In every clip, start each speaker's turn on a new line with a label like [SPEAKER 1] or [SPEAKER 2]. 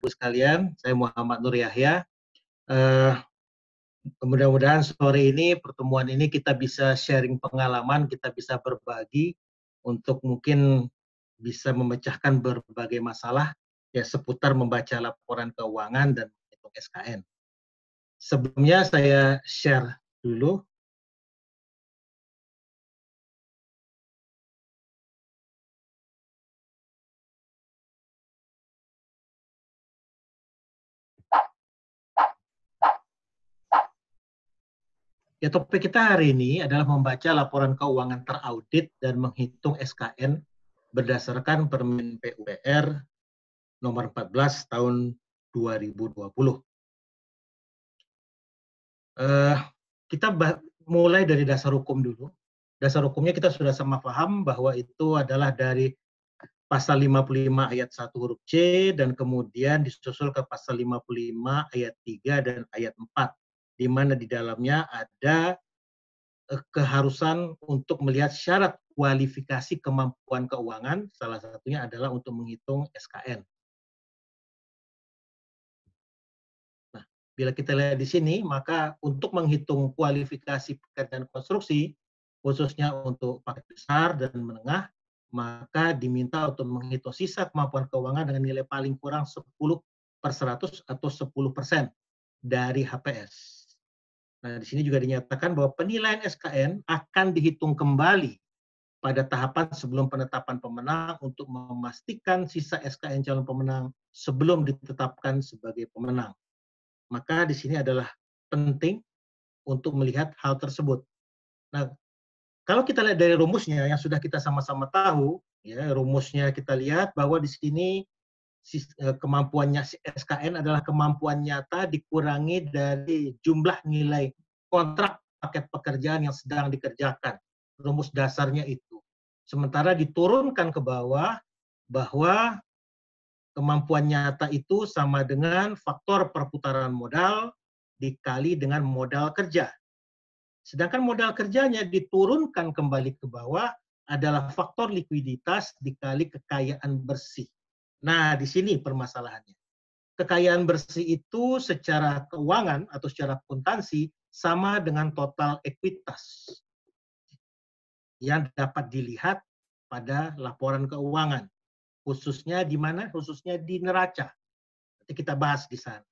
[SPEAKER 1] sekalian, saya Muhammad Nur Yahya. Mudah-mudahan sore ini, pertemuan ini kita bisa sharing pengalaman, kita bisa berbagi untuk mungkin bisa memecahkan berbagai masalah ya seputar membaca laporan keuangan dan menghitung SKN. Sebelumnya saya share dulu. Ya, topik kita hari ini adalah membaca laporan keuangan teraudit dan menghitung SKN berdasarkan Permen PUPR nomor 14 tahun 2020. Kita mulai dari dasar hukum dulu. Dasar hukumnya kita sudah sama paham bahwa itu adalah dari pasal 55 ayat 1 huruf C dan kemudian disusul ke pasal 55 ayat 3 dan ayat 4, di mana di dalamnya ada keharusan untuk melihat syarat kualifikasi kemampuan keuangan, salah satunya adalah untuk menghitung SKN. Nah, bila kita lihat di sini, maka untuk menghitung kualifikasi pekerjaan konstruksi, khususnya untuk paket besar dan menengah, maka diminta untuk menghitung sisa kemampuan keuangan dengan nilai paling kurang 10/100 atau 10% dari HPS. Nah, di sini juga dinyatakan bahwa penilaian SKN akan dihitung kembali pada tahapan sebelum penetapan pemenang untuk memastikan sisa SKN calon pemenang sebelum ditetapkan sebagai pemenang. Maka di sini adalah penting untuk melihat hal tersebut. Nah, kalau kita lihat dari rumusnya yang sudah kita sama-sama tahu, ya rumusnya kita lihat bahwa di sini kemampuannya SKN adalah kemampuan nyata dikurangi dari jumlah nilai kontrak paket pekerjaan yang sedang dikerjakan. Rumus dasarnya itu. Sementara diturunkan ke bawah bahwa kemampuan nyata itu sama dengan faktor perputaran modal dikali dengan modal kerja. Sedangkan modal kerjanya diturunkan kembali ke bawah adalah faktor likuiditas dikali kekayaan bersih. Nah, di sini permasalahannya. Kekayaan bersih itu secara keuangan atau secara akuntansi sama dengan total ekuitas yang dapat dilihat pada laporan keuangan. Khususnya di mana? Khususnya di neraca. Nanti kita bahas di sana.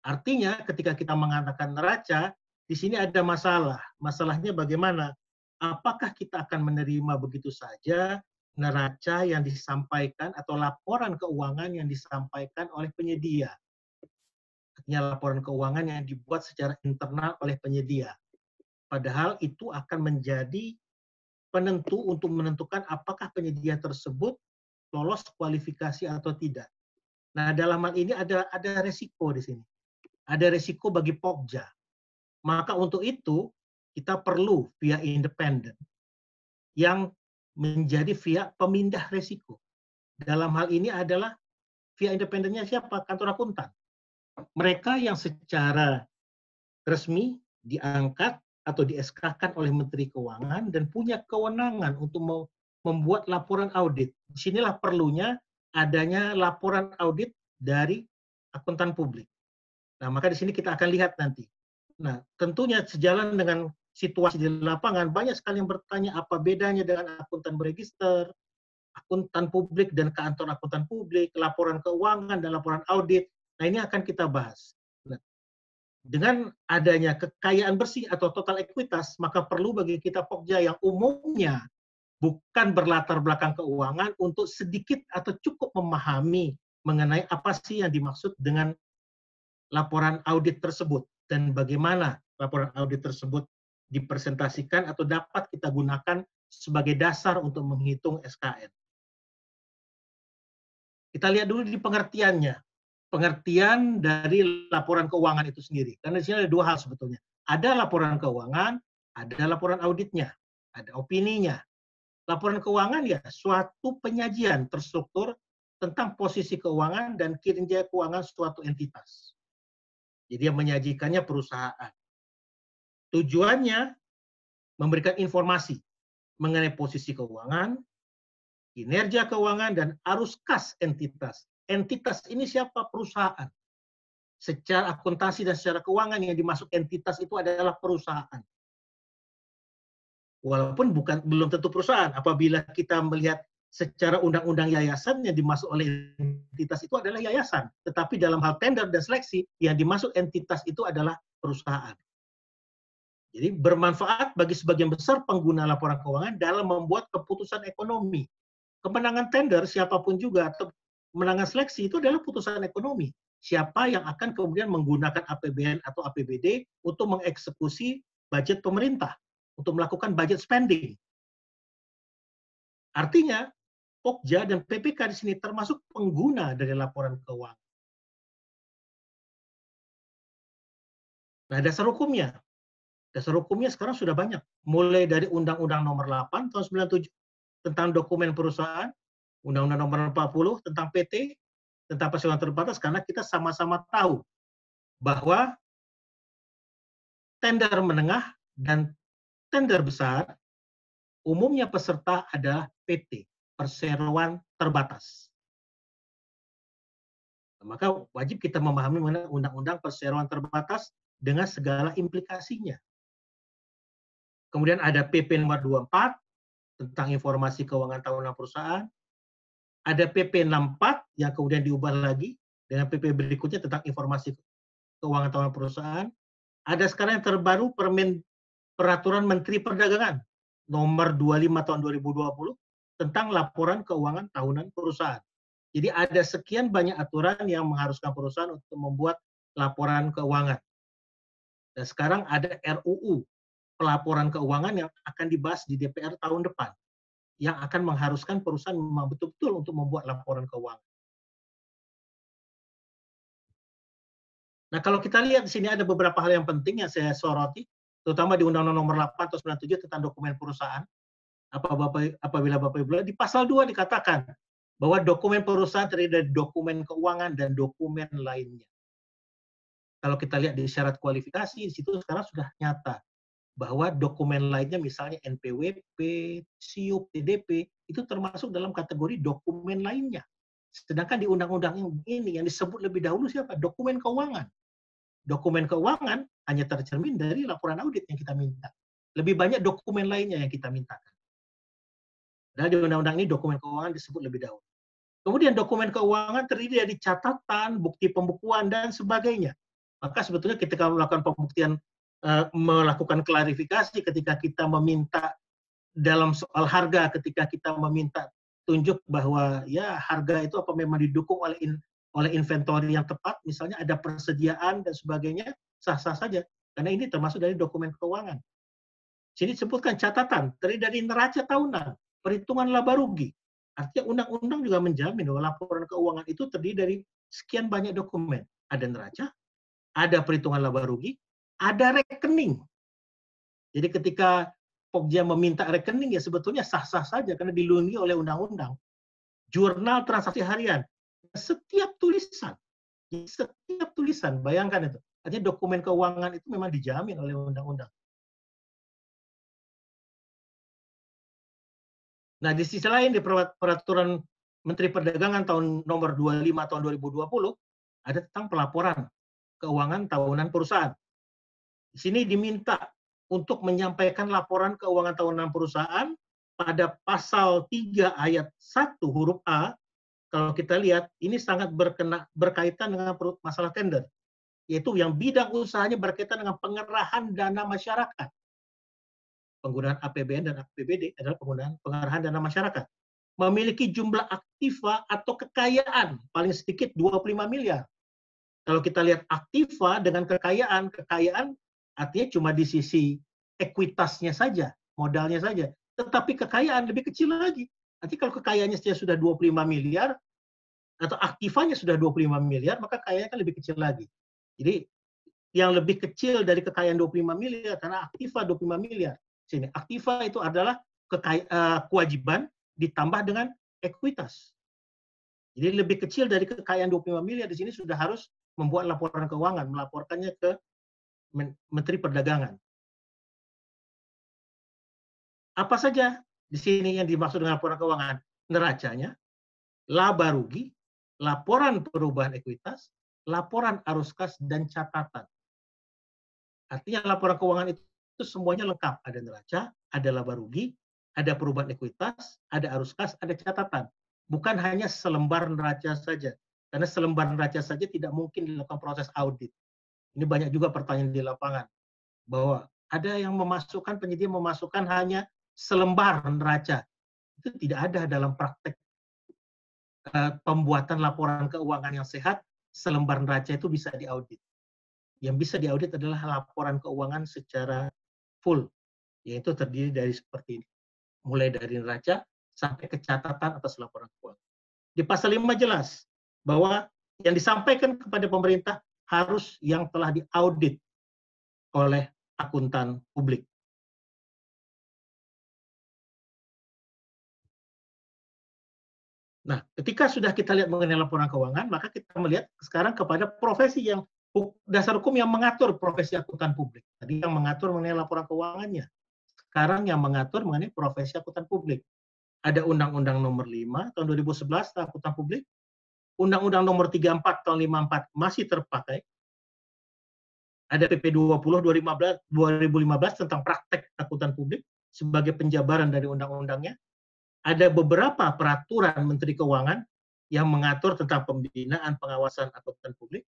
[SPEAKER 1] Artinya ketika kita mengatakan neraca, di sini ada masalah. Masalahnya bagaimana? Apakah kita akan menerima begitu saja neraca yang disampaikan atau laporan keuangan yang disampaikan oleh penyedia. Artinya laporan keuangan yang dibuat secara internal oleh penyedia. Padahal itu akan menjadi penentu untuk menentukan apakah penyedia tersebut lolos kualifikasi atau tidak. Nah, dalam hal ini ada resiko di sini. Ada resiko bagi Pokja. Maka untuk itu kita perlu via independen yang menjadi via pemindah resiko. Dalam hal ini adalah via independennya siapa? Kantor akuntan. Mereka yang secara resmi diangkat atau di-SK-kan oleh Menteri Keuangan dan punya kewenangan untuk membuat laporan audit. Disinilah perlunya adanya laporan audit dari akuntan publik. Nah, maka di sini kita akan lihat nanti. Nah, tentunya sejalan dengan situasi di lapangan, banyak sekali yang bertanya apa bedanya dengan akuntan beregister, akuntan publik dan kantor akuntan publik, laporan keuangan dan laporan audit. Nah, ini akan kita bahas. Nah, dengan adanya kekayaan bersih atau total ekuitas, maka perlu bagi kita Pokja yang umumnya bukan berlatar belakang keuangan untuk sedikit atau cukup memahami mengenai apa sih yang dimaksud dengan laporan audit tersebut dan bagaimana laporan audit tersebut dipresentasikan atau dapat kita gunakan sebagai dasar untuk menghitung SKN. Kita lihat dulu di pengertiannya. Pengertian dari laporan keuangan itu sendiri. Karena di sini ada dua hal sebetulnya. Ada laporan keuangan, ada laporan auditnya, ada opininya. Laporan keuangan ya suatu penyajian terstruktur tentang posisi keuangan dan kinerja keuangan suatu entitas. Jadi yang menyajikannya perusahaan. Tujuannya memberikan informasi mengenai posisi keuangan, kinerja keuangan, dan arus kas entitas. entitas ini siapa? Perusahaan. Secara akuntansi dan secara keuangan yang dimasuk entitas itu adalah perusahaan. Walaupun belum tentu perusahaan. Apabila kita melihat secara undang-undang yayasan yang dimasuk oleh entitas itu adalah yayasan. Tetapi dalam hal tender dan seleksi yang dimasuk entitas itu adalah perusahaan. Jadi bermanfaat bagi sebagian besar pengguna laporan keuangan dalam membuat keputusan ekonomi. Kemenangan tender siapapun juga atau kemenangan seleksi itu adalah putusan ekonomi. Siapa yang akan kemudian menggunakan APBN atau APBD untuk mengeksekusi budget pemerintah, untuk melakukan budget spending. Artinya, Pokja dan PPK di sini termasuk pengguna dari laporan keuangan. Nah, dasar hukumnya. Dasar hukumnya sekarang sudah banyak. Mulai dari Undang-Undang Nomor 8 tahun 97 tentang dokumen perusahaan, Undang-Undang Nomor 40 tentang PT, tentang perseroan terbatas, karena kita sama-sama tahu bahwa tender menengah dan tender besar, umumnya peserta adalah PT, perseroan terbatas. Maka wajib kita memahami mengenai Undang-Undang Perseroan Terbatas dengan segala implikasinya. Kemudian ada PP nomor 24 tentang informasi keuangan tahunan perusahaan. Ada PP 64 yang kemudian diubah lagi dengan PP berikutnya tentang informasi keuangan tahunan perusahaan. Ada sekarang yang terbaru Peraturan Menteri Perdagangan nomor 25 tahun 2020 tentang laporan keuangan tahunan perusahaan. Jadi ada sekian banyak aturan yang mengharuskan perusahaan untuk membuat laporan keuangan. Dan sekarang ada RUU pelaporan keuangan yang akan dibahas di DPR tahun depan, yang akan mengharuskan perusahaan memang betul-betul untuk membuat laporan keuangan. Nah, kalau kita lihat di sini ada beberapa hal yang penting yang saya soroti, terutama di Undang-Undang Nomor 8 tahun 97 tentang dokumen perusahaan. Apabila Bapak Ibu lihat di pasal 2 dikatakan bahwa dokumen perusahaan terdiri dari dokumen keuangan dan dokumen lainnya. Kalau kita lihat di syarat kualifikasi, di situ sekarang sudah nyata bahwa dokumen lainnya misalnya NPWP, SIUP, TDP, itu termasuk dalam kategori dokumen lainnya. Sedangkan di undang-undang ini yang disebut lebih dahulu siapa? Dokumen keuangan. Dokumen keuangan hanya tercermin dari laporan audit yang kita minta. Lebih banyak dokumen lainnya yang kita mintakan. Dan di undang-undang ini dokumen keuangan disebut lebih dahulu. Kemudian dokumen keuangan terdiri dari catatan, bukti pembukuan, dan sebagainya. Maka sebetulnya ketika melakukan pembuktian, melakukan klarifikasi ketika kita meminta dalam soal harga, ketika kita meminta tunjuk bahwa ya harga itu apa memang didukung oleh inventory yang tepat, misalnya ada persediaan dan sebagainya, sah-sah saja. Karena ini termasuk dari dokumen keuangan. Sini disebutkan catatan, terdiri dari neraca tahunan, perhitungan laba rugi. Artinya undang-undang juga menjamin bahwa laporan keuangan itu terdiri dari sekian banyak dokumen. Ada neraca, ada perhitungan laba rugi, ada rekening. Jadi ketika Pokja meminta rekening ya sebetulnya sah-sah saja karena dilindungi oleh undang-undang. Jurnal transaksi harian, setiap tulisan, bayangkan itu. Artinya dokumen keuangan itu memang dijamin oleh undang-undang. Nah, di sisi lain di peraturan Menteri Perdagangan tahun nomor 25 tahun 2020 ada tentang pelaporan keuangan tahunan perusahaan. Di sini diminta untuk menyampaikan laporan keuangan tahunan perusahaan pada pasal 3 ayat 1 huruf A. Kalau kita lihat ini sangat berkaitan dengan masalah tender, yaitu yang bidang usahanya berkaitan dengan pengerahan dana masyarakat. Penggunaan APBN dan APBD adalah penggunaan pengerahan dana masyarakat. Memiliki jumlah aktiva atau kekayaan paling sedikit 25 miliar. Kalau kita lihat aktiva dengan kekayaan artinya cuma di sisi ekuitasnya saja, modalnya saja. Tetapi kekayaan lebih kecil lagi. Nanti kalau kekayaannya sudah 25 miliar, atau aktivanya sudah 25 miliar, maka kekayaannya kan lebih kecil lagi. Jadi yang lebih kecil dari kekayaan 25 miliar, karena aktiva 25 miliar. Sini, aktiva itu adalah kewajiban ditambah dengan ekuitas. Jadi lebih kecil dari kekayaan 25 miliar di sini sudah harus membuat laporan keuangan, melaporkannya ke Menteri Perdagangan. Apa saja di sini yang dimaksud dengan laporan keuangan? Neracanya, laba rugi, laporan perubahan ekuitas, laporan arus kas, dan catatan. Artinya laporan keuangan itu semuanya lengkap. Ada neraca, ada laba rugi, ada perubahan ekuitas, ada arus kas, ada catatan. Bukan hanya selembar neraca saja. Karena selembar neraca saja tidak mungkin dilakukan proses audit. Ini banyak juga pertanyaan di lapangan. Bahwa ada yang memasukkan, penyedia memasukkan hanya selembar neraca. Itu tidak ada dalam praktek pembuatan laporan keuangan yang sehat, selembar neraca itu bisa diaudit. Yang bisa diaudit adalah laporan keuangan secara full, yaitu terdiri dari seperti ini. Mulai dari neraca sampai ke catatan atas laporan keuangan. Di pasal 5 jelas bahwa yang disampaikan kepada pemerintah harus yang telah diaudit oleh akuntan publik. Nah, ketika sudah kita lihat mengenai laporan keuangan, maka kita melihat sekarang kepada profesi yang dasar hukum yang mengatur profesi akuntan publik. Tadi yang mengatur mengenai laporan keuangannya. Sekarang yang mengatur mengenai profesi akuntan publik. Ada Undang-Undang Nomor 5 tahun 2011 tentang akuntan publik, Undang-Undang Nomor 34 tahun 54 masih terpakai. Ada PP 20 2015 tentang praktek akuntan publik sebagai penjabaran dari undang-undangnya. Ada beberapa peraturan Menteri Keuangan yang mengatur tentang pembinaan pengawasan akuntan publik,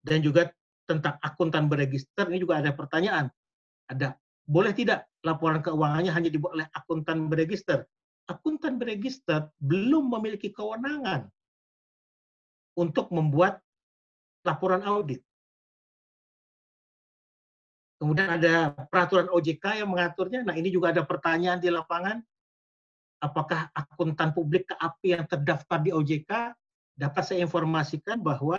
[SPEAKER 1] dan juga tentang akuntan beregister. Ini juga ada pertanyaan. Ada, boleh tidak laporan keuangannya hanya dibuat oleh akuntan beregister? Akuntan beregister belum memiliki kewenangan untuk membuat laporan audit. Kemudian ada peraturan OJK yang mengaturnya. Nah, ini juga ada pertanyaan di lapangan. Apakah akuntan publik KAP yang terdaftar di OJK? Dapat saya informasikan bahwa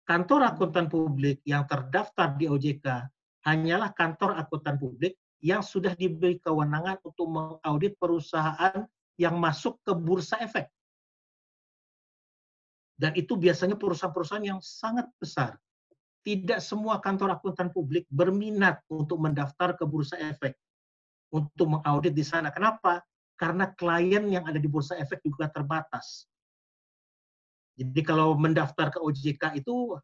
[SPEAKER 1] kantor akuntan publik yang terdaftar di OJK hanyalah kantor akuntan publik yang sudah diberi kewenangan untuk mengaudit perusahaan yang masuk ke bursa efek. Dan itu biasanya perusahaan-perusahaan yang sangat besar. Tidak semua kantor akuntan publik berminat untuk mendaftar ke bursa efek, untuk mengaudit di sana. Kenapa? Karena klien yang ada di bursa efek juga terbatas. Jadi kalau mendaftar ke OJK itu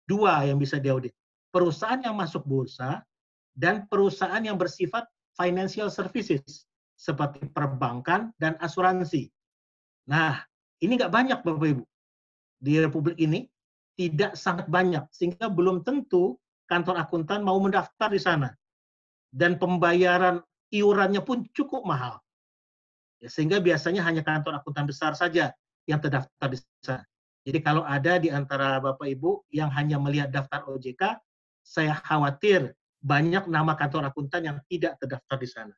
[SPEAKER 1] dua yang bisa diaudit. Perusahaan yang masuk bursa dan perusahaan yang bersifat financial services seperti perbankan dan asuransi. Nah, ini nggak banyak Bapak Ibu. Di Republik ini tidak sangat banyak, sehingga belum tentu kantor akuntan mau mendaftar di sana. Dan pembayaran iurannya pun cukup mahal. Ya, sehingga biasanya hanya kantor akuntan besar saja yang terdaftar di sana. Jadi kalau ada di antara Bapak Ibu yang hanya melihat daftar OJK, saya khawatir banyak nama kantor akuntan yang tidak terdaftar di sana.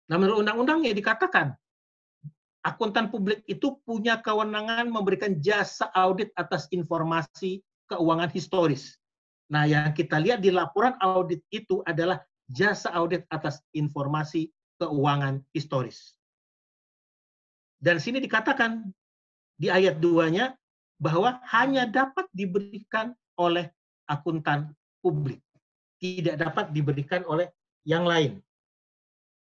[SPEAKER 1] Nah, menurut undang-undangnya dikatakan, akuntan publik itu punya kewenangan memberikan jasa audit atas informasi keuangan historis. Nah, yang kita lihat di laporan audit itu adalah jasa audit atas informasi keuangan historis. Dan sini dikatakan di ayat 2-nya bahwa hanya dapat diberikan oleh akuntan publik, tidak dapat diberikan oleh yang lain.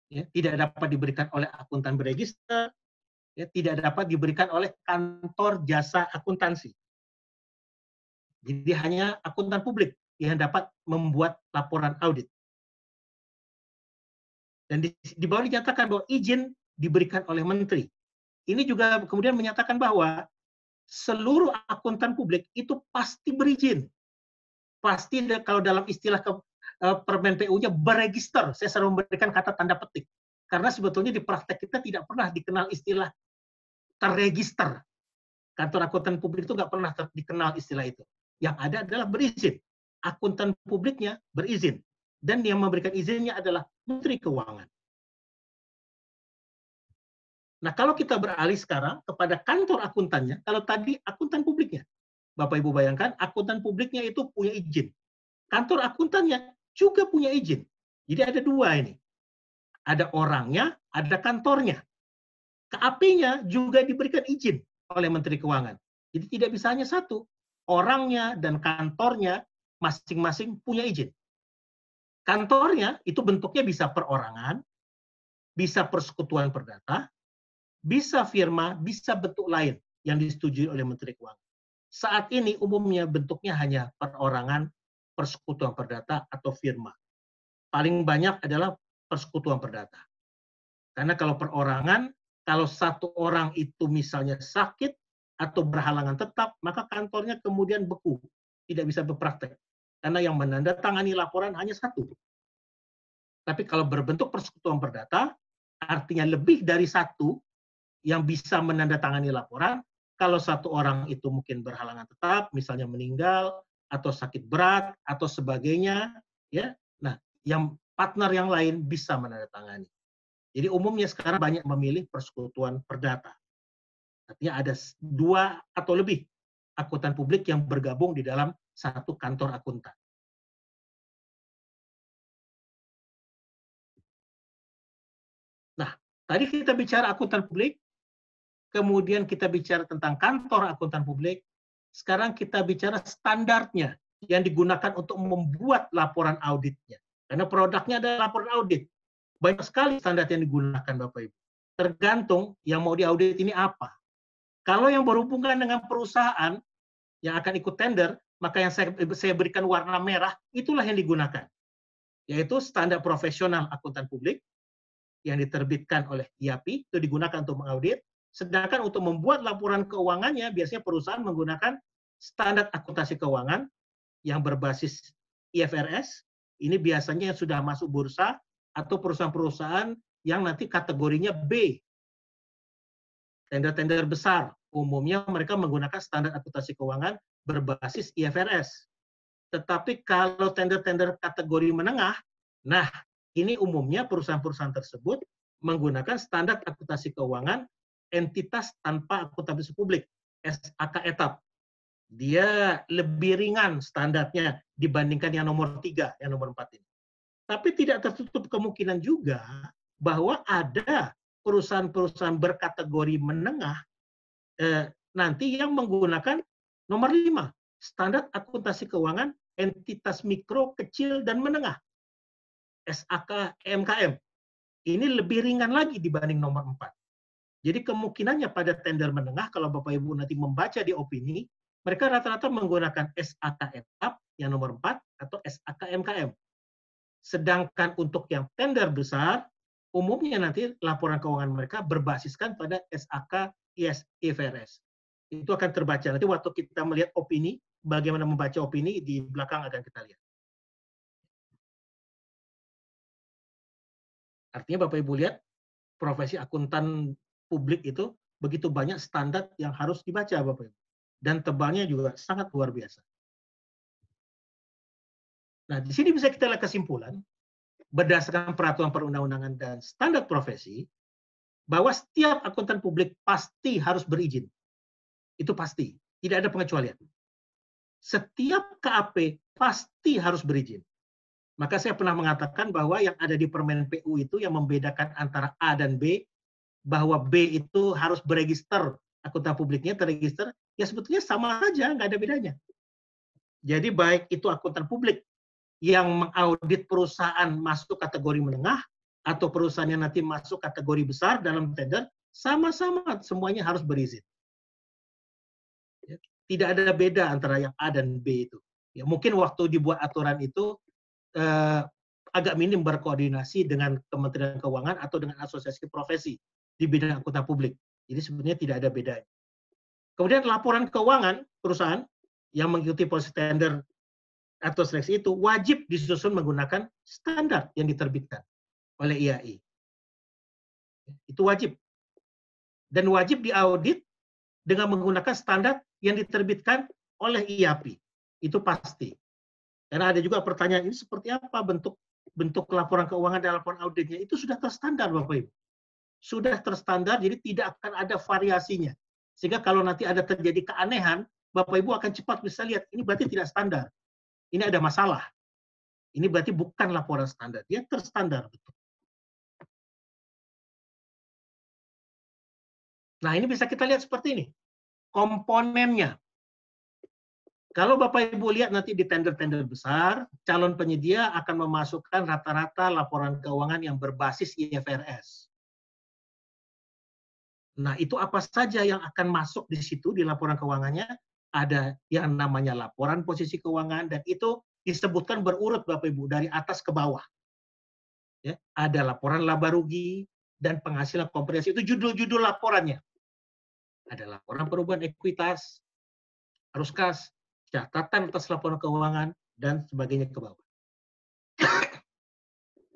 [SPEAKER 1] Ya, tidak dapat diberikan oleh akuntan beregister, ya, tidak dapat diberikan oleh kantor jasa akuntansi. Jadi hanya akuntan publik yang dapat membuat laporan audit. Dan di bawah dinyatakan bahwa izin diberikan oleh menteri. Ini juga kemudian menyatakan bahwa seluruh akuntan publik itu pasti berizin. Pasti kalau dalam istilah Permen PU-nya beregister. Saya selalu memberikan kata tanda petik. Karena sebetulnya di praktek kita tidak pernah dikenal istilah terregister. Kantor akuntan publik itu nggak pernah dikenal istilah itu. Yang ada adalah berizin. Akuntan publiknya berizin. Dan yang memberikan izinnya adalah Menteri Keuangan. Nah, kalau kita beralih sekarang kepada kantor akuntannya, kalau tadi akuntan publiknya, Bapak Ibu bayangkan, akuntan publiknya itu punya izin. Kantor akuntannya juga punya izin. Jadi ada dua ini. Ada orangnya, ada kantornya. KAP-nya juga diberikan izin oleh Menteri Keuangan. Jadi tidak bisa hanya satu. Orangnya dan kantornya masing-masing punya izin. Kantornya itu bentuknya bisa perorangan, bisa persekutuan perdata, bisa firma, bisa bentuk lain yang disetujui oleh Menteri Keuangan. Saat ini umumnya bentuknya hanya perorangan, persekutuan perdata, atau firma. Paling banyak adalah persekutuan perdata. Karena kalau perorangan, kalau satu orang itu misalnya sakit atau berhalangan tetap, maka kantornya kemudian beku, tidak bisa berpraktek. Karena yang menandatangani laporan hanya satu. Tapi kalau berbentuk persekutuan perdata, artinya lebih dari satu yang bisa menandatangani laporan. Kalau satu orang itu mungkin berhalangan tetap, misalnya meninggal atau sakit berat atau sebagainya, ya. Nah, yang partner yang lain bisa menandatangani. Jadi umumnya sekarang banyak memilih persekutuan perdata. Artinya ada dua atau lebih akuntan publik yang bergabung di dalam satu kantor akuntan. Nah, tadi kita bicara akuntan publik, kemudian kita bicara tentang kantor akuntan publik, sekarang kita bicara standarnya yang digunakan untuk membuat laporan auditnya. Karena produknya adalah laporan audit. Banyak sekali standar yang digunakan, Bapak Ibu. Tergantung yang mau diaudit ini apa. Kalau yang berhubungan dengan perusahaan yang akan ikut tender, maka yang saya berikan warna merah, itulah yang digunakan. Yaitu standar profesional akuntan publik yang diterbitkan oleh IAPI, itu digunakan untuk mengaudit. Sedangkan untuk membuat laporan keuangannya, biasanya perusahaan menggunakan standar akuntansi keuangan yang berbasis IFRS. Ini biasanya yang sudah masuk bursa atau perusahaan-perusahaan yang nanti kategorinya B. Tender-tender besar, umumnya mereka menggunakan standar akuntansi keuangan berbasis IFRS. Tetapi kalau tender-tender kategori menengah, nah ini umumnya perusahaan-perusahaan tersebut menggunakan standar akuntansi keuangan entitas tanpa akuntansi publik, SAK etap. Dia lebih ringan standarnya dibandingkan yang nomor 3, yang nomor 4 ini. Tapi tidak tertutup kemungkinan juga bahwa ada perusahaan-perusahaan berkategori menengah nanti yang menggunakan nomor 5, standar akuntansi keuangan entitas mikro, kecil, dan menengah, SAK MKM. Ini lebih ringan lagi dibanding nomor 4. Jadi kemungkinannya pada tender menengah, kalau Bapak Ibu nanti membaca di opini, mereka rata-rata menggunakan SAK etap yang nomor 4 atau SAK MKM. Sedangkan untuk yang tender besar, umumnya nanti laporan keuangan mereka berbasiskan pada SAK IFRS. Itu akan terbaca. Nanti waktu kita melihat opini, bagaimana membaca opini, di belakang akan kita lihat. Artinya Bapak Ibu lihat, profesi akuntan publik itu begitu banyak standar yang harus dibaca Bapak Ibu. Dan tebalnya juga sangat luar biasa. Nah, di sini bisa kita lihat kesimpulan, berdasarkan peraturan perundang-undangan dan standar profesi, bahwa setiap akuntan publik pasti harus berizin. Itu pasti, tidak ada pengecualian. Setiap KAP pasti harus berizin. Maka saya pernah mengatakan bahwa yang ada di Permen PU itu yang membedakan antara A dan B, bahwa B itu harus beregister, akuntan publiknya terregister, ya sebetulnya sama saja, nggak ada bedanya. Jadi baik itu akuntan publik yang mengaudit perusahaan masuk kategori menengah, atau perusahaan yang nanti masuk kategori besar dalam tender, sama-sama semuanya harus berizin. Tidak ada beda antara yang A dan B itu. Ya, mungkin waktu dibuat aturan itu agak minim berkoordinasi dengan Kementerian Keuangan atau dengan asosiasi profesi di bidang akuntan publik. Jadi sebenarnya tidak ada bedanya. Kemudian laporan keuangan perusahaan yang mengikuti proses tender atau seleksi itu wajib disusun menggunakan standar yang diterbitkan oleh IAI. Itu wajib. Dan wajib diaudit dengan menggunakan standar yang diterbitkan oleh IAPI. Itu pasti. Karena ada juga pertanyaan, ini seperti apa bentuk laporan keuangan dan laporan auditnya? Itu sudah terstandar, Bapak Ibu. Sudah terstandar, jadi tidak akan ada variasinya. Sehingga kalau nanti ada terjadi keanehan, Bapak Ibu akan cepat bisa lihat, ini berarti tidak standar. Ini ada masalah. Ini berarti bukan laporan standar. Dia terstandar. Betul. Nah, ini bisa kita lihat seperti ini. Komponennya. Kalau Bapak Ibu lihat nanti di tender-tender besar, calon penyedia akan memasukkan rata-rata laporan keuangan yang berbasis IFRS. Nah, itu apa saja yang akan masuk di situ di laporan keuangannya? Ada yang namanya laporan posisi keuangan, dan itu disebutkan berurut Bapak Ibu dari atas ke bawah. Ya, ada laporan laba rugi dan penghasilan komprehensif, itu judul-judul laporannya. Ada laporan perubahan ekuitas, arus kas, catatan atas laporan keuangan, dan sebagainya ke bawah.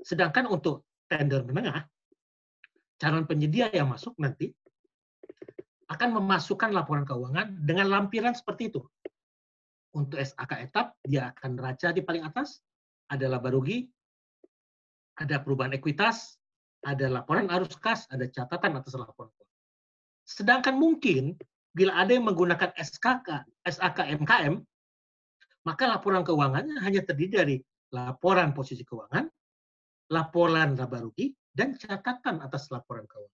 [SPEAKER 1] Sedangkan untuk tender menengah, calon penyedia yang masuk nanti akan memasukkan laporan keuangan dengan lampiran seperti itu. Untuk SAK etap, dia akan neraca di paling atas, ada laba rugi, ada perubahan ekuitas, ada laporan arus kas, ada catatan atas laporan keuangan. Sedangkan mungkin bila ada yang menggunakan SAK MKM, maka laporan keuangannya hanya terdiri dari laporan posisi keuangan, laporan laba rugi, dan catatan atas laporan keuangan.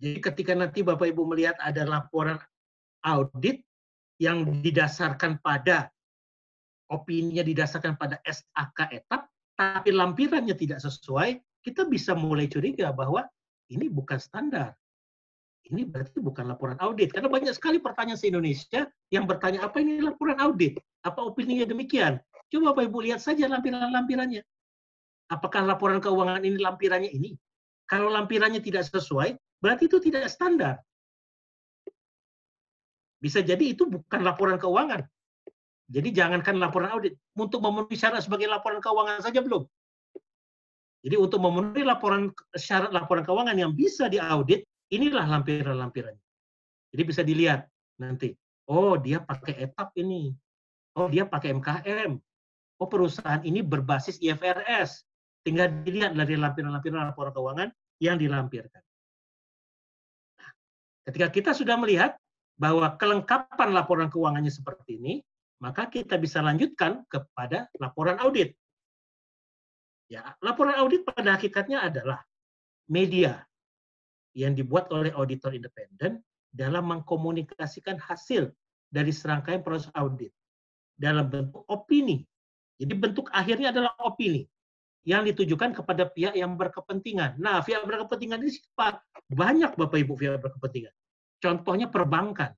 [SPEAKER 1] Jadi ketika nanti Bapak Ibu melihat ada laporan audit yang didasarkan pada opininya didasarkan pada SAK etap, tapi lampirannya tidak sesuai, kita bisa mulai curiga bahwa ini bukan standar. Ini berarti bukan laporan audit. Karena banyak sekali pertanyaan se-Indonesia yang bertanya, apa ini laporan audit? Apa opininya demikian? Coba Bapak Ibu lihat saja lampiran-lampirannya. Apakah laporan keuangan ini lampirannya ini? Kalau lampirannya tidak sesuai, berarti itu tidak standar. Bisa jadi itu bukan laporan keuangan. Jadi jangankan laporan audit, untuk memenuhi syarat sebagai laporan keuangan saja belum. Jadi untuk memenuhi syarat laporan keuangan yang bisa diaudit, inilah lampiran-lampirannya. Jadi bisa dilihat nanti, oh dia pakai etap ini, oh dia pakai MKM, oh perusahaan ini berbasis IFRS. Tinggal dilihat dari lampiran-lampiran laporan keuangan yang dilampirkan. Ketika kita sudah melihat bahwa kelengkapan laporan keuangannya seperti ini, maka kita bisa lanjutkan kepada laporan audit. Ya, laporan audit pada hakikatnya adalah media yang dibuat oleh auditor independen dalam mengkomunikasikan hasil dari serangkaian proses audit dalam bentuk opini. Jadi bentuk akhirnya adalah opini yang ditujukan kepada pihak yang berkepentingan. Nah, pihak berkepentingan ini siapa? Banyak Bapak Ibu pihak berkepentingan. Contohnya perbankan.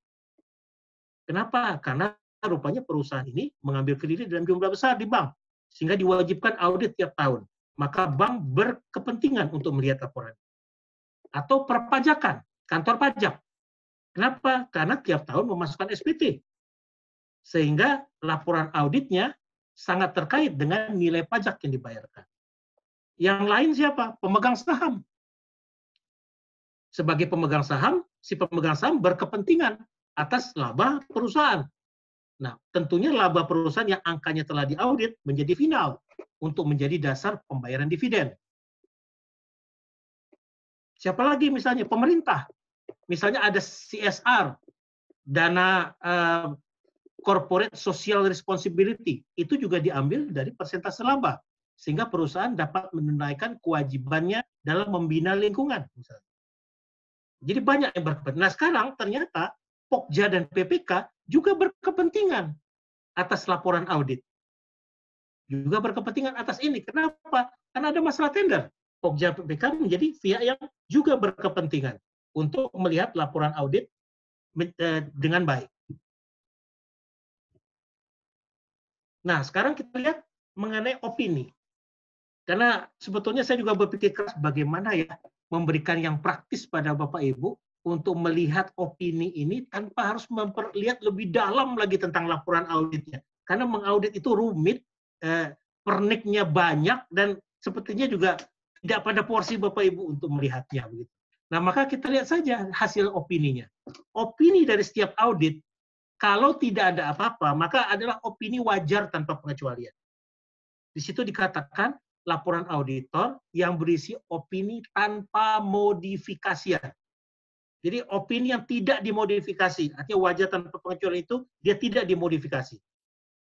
[SPEAKER 1] Kenapa? Karena rupanya perusahaan ini mengambil kredit dalam jumlah besar di bank, sehingga diwajibkan audit tiap tahun. Maka bank berkepentingan untuk melihat laporan. Atau perpajakan, kantor pajak. Kenapa? Karena tiap tahun memasukkan SPT. Sehingga laporan auditnya sangat terkait dengan nilai pajak yang dibayarkan. Yang lain siapa? Pemegang saham. Sebagai pemegang saham, si pemegang saham berkepentingan atas laba perusahaan. Nah, tentunya laba perusahaan yang angkanya telah diaudit menjadi final untuk menjadi dasar pembayaran dividen. Siapa lagi misalnya? Pemerintah. Misalnya ada CSR, dana corporate social responsibility, itu juga diambil dari persentase laba, sehingga perusahaan dapat menunaikan kewajibannya dalam membina lingkungan. Misalnya. Jadi banyak yang berkepentingan. Nah sekarang ternyata Pokja dan PPK juga berkepentingan atas laporan audit. Juga berkepentingan atas ini. Kenapa? Karena ada masalah tender. Pokja PPK menjadi pihak yang juga berkepentingan untuk melihat laporan audit dengan baik. Nah, sekarang kita lihat mengenai opini. Karena sebetulnya saya juga berpikir keras bagaimana ya memberikan yang praktis pada Bapak Ibu untuk melihat opini ini tanpa harus memperlihat lebih dalam lagi tentang laporan auditnya. Karena mengaudit itu rumit, perniknya banyak, dan sepertinya juga tidak pada porsi Bapak Ibu untuk melihatnya. Nah, maka kita lihat saja hasil opininya. Opini dari setiap audit, kalau tidak ada apa-apa, maka adalah opini wajar tanpa pengecualian. Di situ dikatakan laporan auditor yang berisi opini tanpa modifikasian. Jadi opini yang tidak dimodifikasi, artinya wajar tanpa pengecualian itu dia tidak dimodifikasi.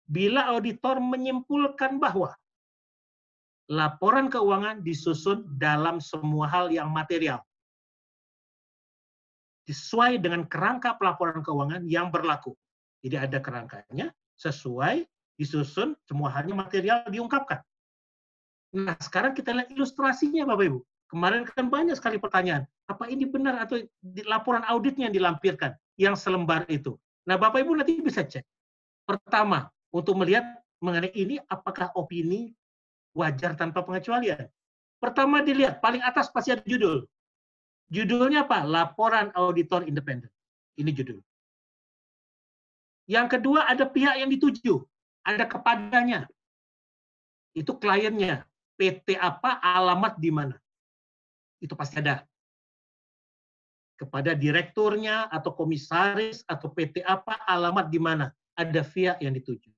[SPEAKER 1] Bila auditor menyimpulkan bahwa laporan keuangan disusun dalam semua hal yang material, sesuai dengan kerangka pelaporan keuangan yang berlaku. Jadi ada kerangkanya, sesuai, disusun, semua halnya material diungkapkan. Nah, sekarang kita lihat ilustrasinya Bapak Ibu. Kemarin kan banyak sekali pertanyaan. apa ini benar atau laporan auditnya yang dilampirkan, yang selembar itu. Nah, Bapak Ibu nanti bisa cek. Pertama, untuk melihat mengenai ini apakah opini wajar tanpa pengecualian. Pertama dilihat, paling atas pasti ada judul. Judulnya apa? Laporan auditor independen. Ini judul. Yang kedua ada pihak yang dituju. Ada kepadanya. Itu kliennya. PT apa, alamat di mana. Itu pasti ada. Kepada direkturnya, atau komisaris, atau PT apa, alamat di mana. Ada pihak yang dituju.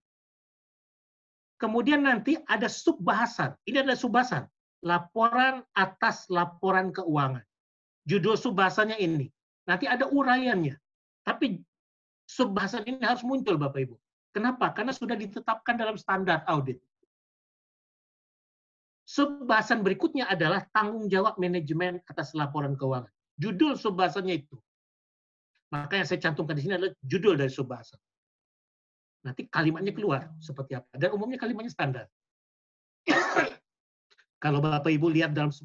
[SPEAKER 1] Kemudian nanti ada subbahasan. Ini ada subbahasan. Laporan atas laporan keuangan. Judul subbahasannya ini. Nanti ada uraiannya. Tapi subbahasan ini harus muncul, Bapak Ibu. Kenapa? Karena sudah ditetapkan dalam standar audit. Subbahasan berikutnya adalah tanggung jawab manajemen atas laporan keuangan. Judul subbahasannya itu. Maka yang saya cantumkan di sini adalah judul dari subbahasan. Nanti kalimatnya keluar seperti apa. Dan umumnya kalimatnya standar. Kalau Bapak Ibu lihat dalam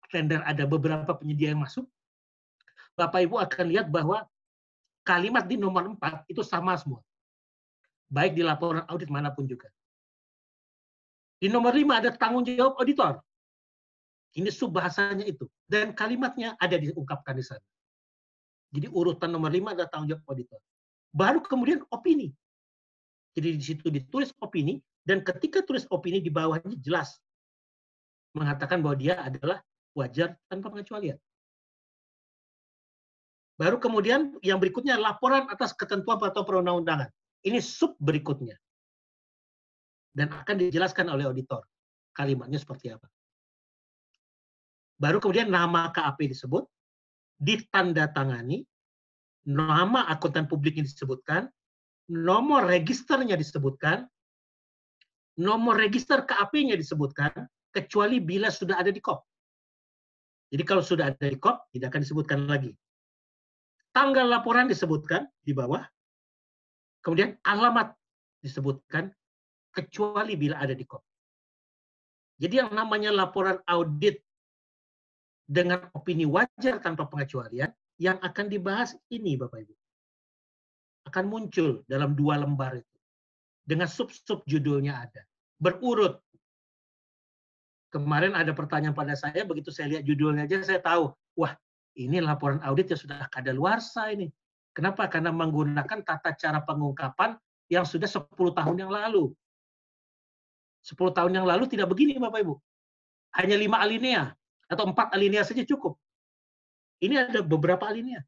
[SPEAKER 1] tender ada beberapa penyedia yang masuk, Bapak Ibu akan lihat bahwa kalimat di nomor 4 itu sama semua. Baik di laporan audit manapun juga. Di nomor 5 ada tanggung jawab auditor. Ini subbahasanya itu. Dan kalimatnya ada diungkapkan di sana. Jadi urutan nomor 5 adalah tanggung jawab auditor. Baru kemudian opini. Jadi di situ ditulis opini, dan ketika tulis opini di bawahnya jelas mengatakan bahwa dia adalah wajar tanpa pengecualian. Baru kemudian yang berikutnya laporan atas ketentuan atau perundang-undangan. Ini sub berikutnya. Dan akan dijelaskan oleh auditor. Kalimatnya seperti apa. Baru kemudian nama KAP disebut, ditandatangani, nama akuntan publiknya disebutkan, nomor registernya disebutkan, nomor register KAP-nya disebutkan, kecuali bila sudah ada di KOP. Jadi kalau sudah ada di KOP, tidak akan disebutkan lagi. Tanggal laporan disebutkan di bawah, kemudian alamat disebutkan, kecuali bila ada di KOP. Jadi yang namanya laporan audit dengan opini wajar tanpa pengecualian, yang akan dibahas ini, Bapak Ibu. Akan muncul dalam 2 lembar itu. Dengan sub-sub judulnya ada. Berurut. Kemarin ada pertanyaan pada saya, begitu saya lihat judulnya aja, saya tahu, wah, ini laporan audit yang sudah kadaluarsa ini. Kenapa? Karena menggunakan tata cara pengungkapan yang sudah 10 tahun yang lalu. 10 tahun yang lalu tidak begini, Bapak Ibu. Hanya 5 alinea, atau 4 alinea saja cukup. Ini ada beberapa alinea.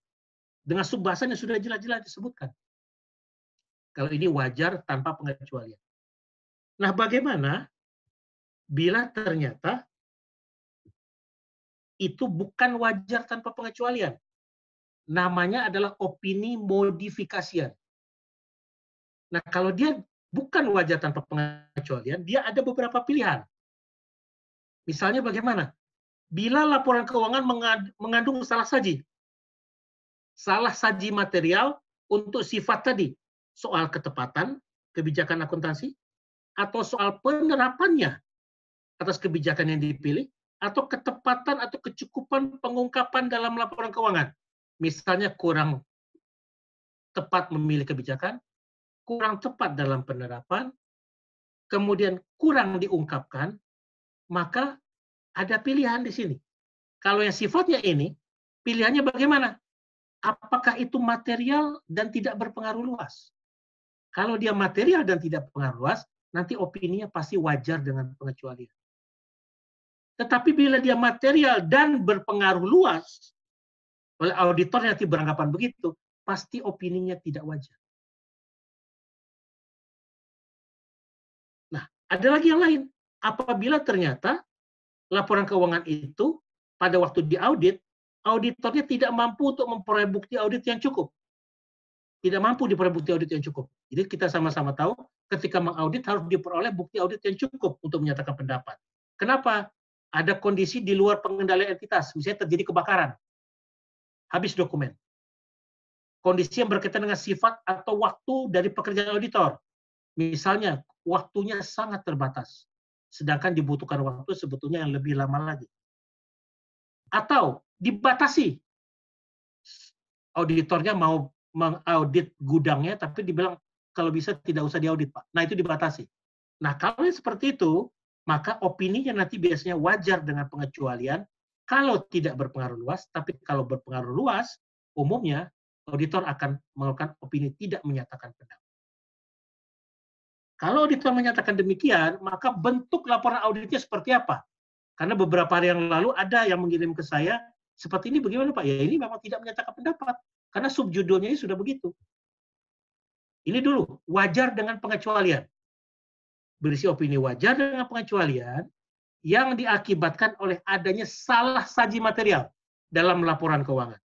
[SPEAKER 1] Dengan subbahasan yang sudah jelas-jelas disebutkan. Kalau ini wajar tanpa pengecualian. Nah, bagaimana bila ternyata itu bukan wajar tanpa pengecualian? Namanya adalah opini modifikasian. Nah, kalau dia bukan wajar tanpa pengecualian, dia ada beberapa pilihan. Misalnya bagaimana? Bila laporan keuangan mengandung salah saji material untuk sifat tadi, soal ketepatan kebijakan akuntansi, atau soal penerapannya atas kebijakan yang dipilih, atau ketepatan atau kecukupan pengungkapan dalam laporan keuangan. Misalnya kurang tepat memilih kebijakan, kurang tepat dalam penerapan, kemudian kurang diungkapkan, maka ada pilihan di sini. Kalau yang sifatnya ini, pilihannya bagaimana? Apakah itu material dan tidak berpengaruh luas? Kalau dia material dan tidak berpengaruh luas, nanti opininya pasti wajar dengan pengecualian. Tetapi bila dia material dan berpengaruh luas, oleh auditor yang nanti beranggapan begitu, pasti opininya tidak wajar. Nah, ada lagi yang lain. Apabila ternyata laporan keuangan itu pada waktu diaudit, auditornya tidak mampu untuk memperoleh bukti audit yang cukup. Tidak mampu diperoleh bukti audit yang cukup. Jadi kita sama-sama tahu, ketika mengaudit harus diperoleh bukti audit yang cukup untuk menyatakan pendapat. Kenapa? Ada kondisi di luar pengendalian entitas, misalnya terjadi kebakaran, habis dokumen. Kondisi yang berkaitan dengan sifat atau waktu dari pekerjaan auditor. Misalnya, waktunya sangat terbatas, sedangkan dibutuhkan waktu sebetulnya yang lebih lama lagi. Atau dibatasi. Auditornya mau mengaudit gudangnya, tapi dibilang kalau bisa tidak usah diaudit, Pak. Nah, itu dibatasi. Nah, kalau seperti itu, maka opininya nanti biasanya wajar dengan pengecualian kalau tidak berpengaruh luas, tapi kalau berpengaruh luas, umumnya auditor akan melakukan opini tidak menyatakan pendapat. Kalau auditor menyatakan demikian, maka bentuk laporan auditnya seperti apa? Karena beberapa hari yang lalu ada yang mengirim ke saya, seperti ini bagaimana Pak? Ya ini memang tidak menyatakan pendapat, karena subjudulnya ini sudah begitu. Ini dulu, wajar dengan pengecualian. Berisi opini wajar dengan pengecualian yang diakibatkan oleh adanya salah saji material dalam laporan keuangan.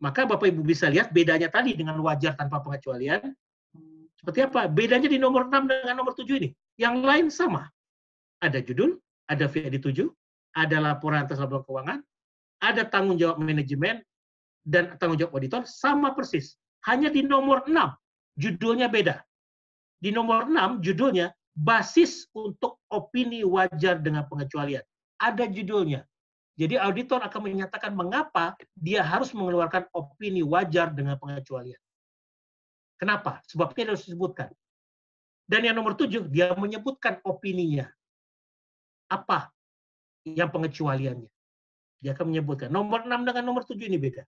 [SPEAKER 1] Maka Bapak Ibu bisa lihat bedanya tadi dengan wajar tanpa pengecualian. Seperti apa? Bedanya di nomor 6 dengan nomor 7 ini. Yang lain sama. Ada judul, ada VAD 7, ada laporan atas laporan keuangan, ada tanggung jawab manajemen, dan tanggung jawab auditor, sama persis. Hanya di nomor 6, judulnya beda. Di nomor 6, judulnya basis untuk opini wajar dengan pengecualian. Ada judulnya. Jadi auditor akan menyatakan mengapa dia harus mengeluarkan opini wajar dengan pengecualian. Kenapa? Sebabnya harus disebutkan. Dan yang nomor 7, dia menyebutkan opininya. Apa yang pengecualiannya? Dia akan menyebutkan. Nomor 6 dengan nomor 7 ini beda.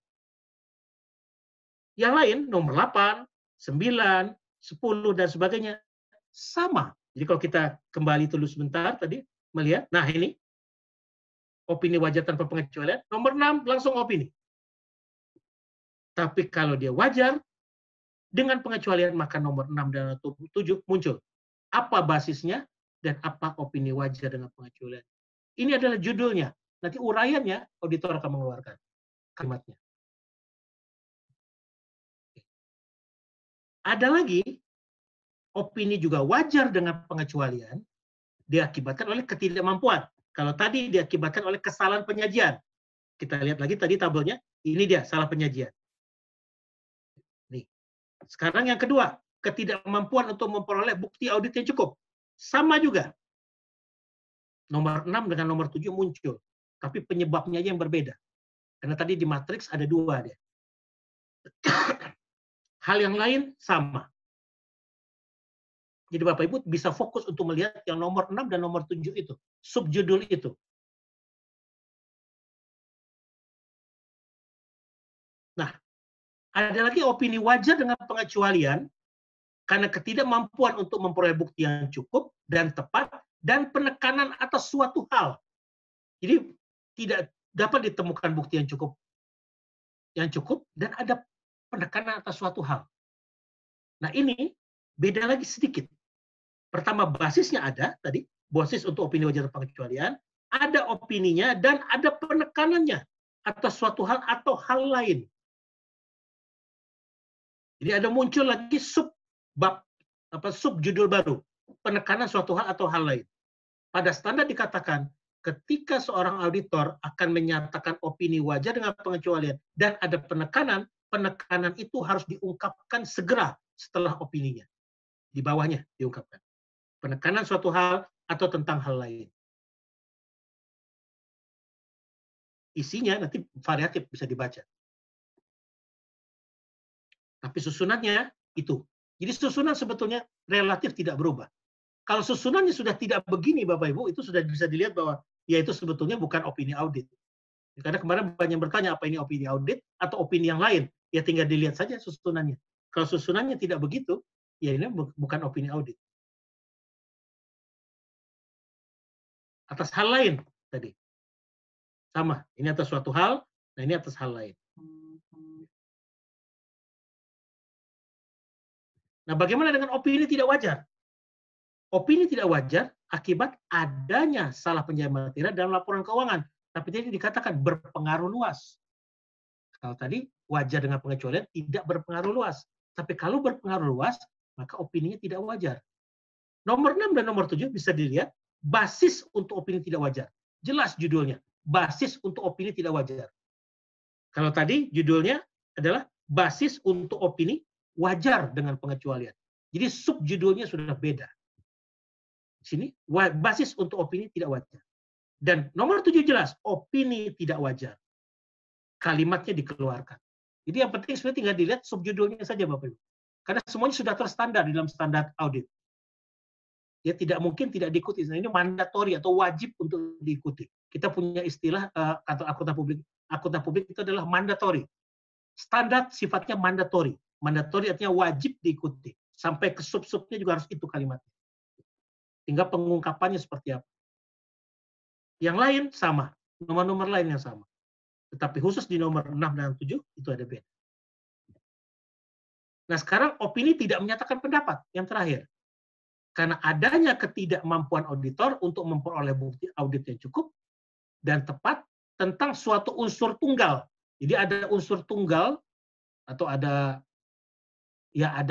[SPEAKER 1] Yang lain, nomor 8, 9, 10, dan sebagainya, sama. Jadi kalau kita kembali dulu sebentar tadi, melihat, nah ini, opini wajar tanpa pengecualian, nomor 6 langsung opini. Tapi kalau dia wajar, dengan pengecualian, maka nomor 6 dan 7 muncul. Apa basisnya, dan apa opini wajar dengan pengecualian. Ini adalah judulnya. Nanti uraiannya, auditor akan mengeluarkan kalimatnya. Ada lagi, opini juga wajar dengan pengecualian, diakibatkan oleh ketidakmampuan. Kalau tadi diakibatkan oleh kesalahan penyajian. Kita lihat lagi tadi tabelnya, ini dia salah penyajian. Nih. Sekarang yang kedua, ketidakmampuan untuk memperoleh bukti audit yang cukup. Sama juga. Nomor 6 dengan nomor 7 muncul. Tapi penyebabnya yang berbeda. Karena tadi di matriks ada 2 dia. Hal yang lain sama. Jadi Bapak Ibu bisa fokus untuk melihat yang nomor 6 dan nomor 7 itu. Subjudul itu. Nah, ada lagi opini wajar dengan pengecualian karena ketidakmampuan untuk memperoleh bukti yang cukup dan tepat dan penekanan atas suatu hal. Jadi tidak dapat ditemukan bukti yang cukup dan ada penekanan atas suatu hal. Nah, ini beda lagi sedikit. Pertama, basisnya ada tadi, basis untuk opini wajar dan pengecualian, ada opininya dan ada penekanannya atas suatu hal atau hal lain. Jadi ada muncul lagi subjudul baru, penekanan suatu hal atau hal lain. Pada standar dikatakan, ketika seorang auditor akan menyatakan opini wajar dengan pengecualian dan ada penekanan, penekanan itu harus diungkapkan segera setelah opininya. Di bawahnya diungkapkan. Penekanan suatu hal atau tentang hal lain. Isinya nanti variatif bisa dibaca. Tapi susunannya itu. Jadi susunan sebetulnya relatif tidak berubah. Kalau susunannya sudah tidak begini, Bapak Ibu, itu sudah bisa dilihat bahwa ya itu sebetulnya bukan opini audit. Karena kemarin banyak yang bertanya apa ini opini audit atau opini yang lain. Ya tinggal dilihat saja susunannya. Kalau susunannya tidak begitu, ya ini bukan opini audit. Atas hal lain tadi. Sama, ini atas suatu hal, nah ini atas hal lain. Nah, bagaimana dengan opini tidak wajar? Opini tidak wajar akibat adanya salah penyajian material dalam laporan keuangan. Tapi tadi dikatakan berpengaruh luas. Kalau tadi wajar dengan pengecualian tidak berpengaruh luas. Tapi kalau berpengaruh luas, maka opininya tidak wajar. Nomor 6 dan nomor 7 bisa dilihat basis untuk opini tidak wajar. Jelas judulnya, basis untuk opini tidak wajar. Kalau tadi judulnya adalah basis untuk opini wajar dengan pengecualian. Jadi subjudulnya sudah beda. Sini basis untuk opini tidak wajar. Dan nomor 7 jelas, opini tidak wajar. kalimatnya dikeluarkan. Jadi yang penting sebenarnya tinggal dilihat subjudulnya saja Bapak Ibu. Karena semuanya sudah terstandar di dalam standar audit. Ya tidak mungkin tidak diikuti. Nah, ini mandatori atau wajib untuk diikuti. Kita punya istilah kantor akuntan publik itu adalah mandatori. Standar sifatnya mandatori. Mandatori artinya wajib diikuti. Sampai ke sub-subnya juga harus itu kalimatnya. Tinggal pengungkapannya seperti apa. Yang lain sama, nomor-nomor lain yang sama. Tetapi khusus di nomor 6 dan 7 itu ada beda. Nah, sekarang opini tidak menyatakan pendapat yang terakhir. Karena adanya ketidakmampuan auditor untuk memperoleh bukti audit yang cukup dan tepat tentang suatu unsur tunggal. Jadi ada unsur tunggal atau ada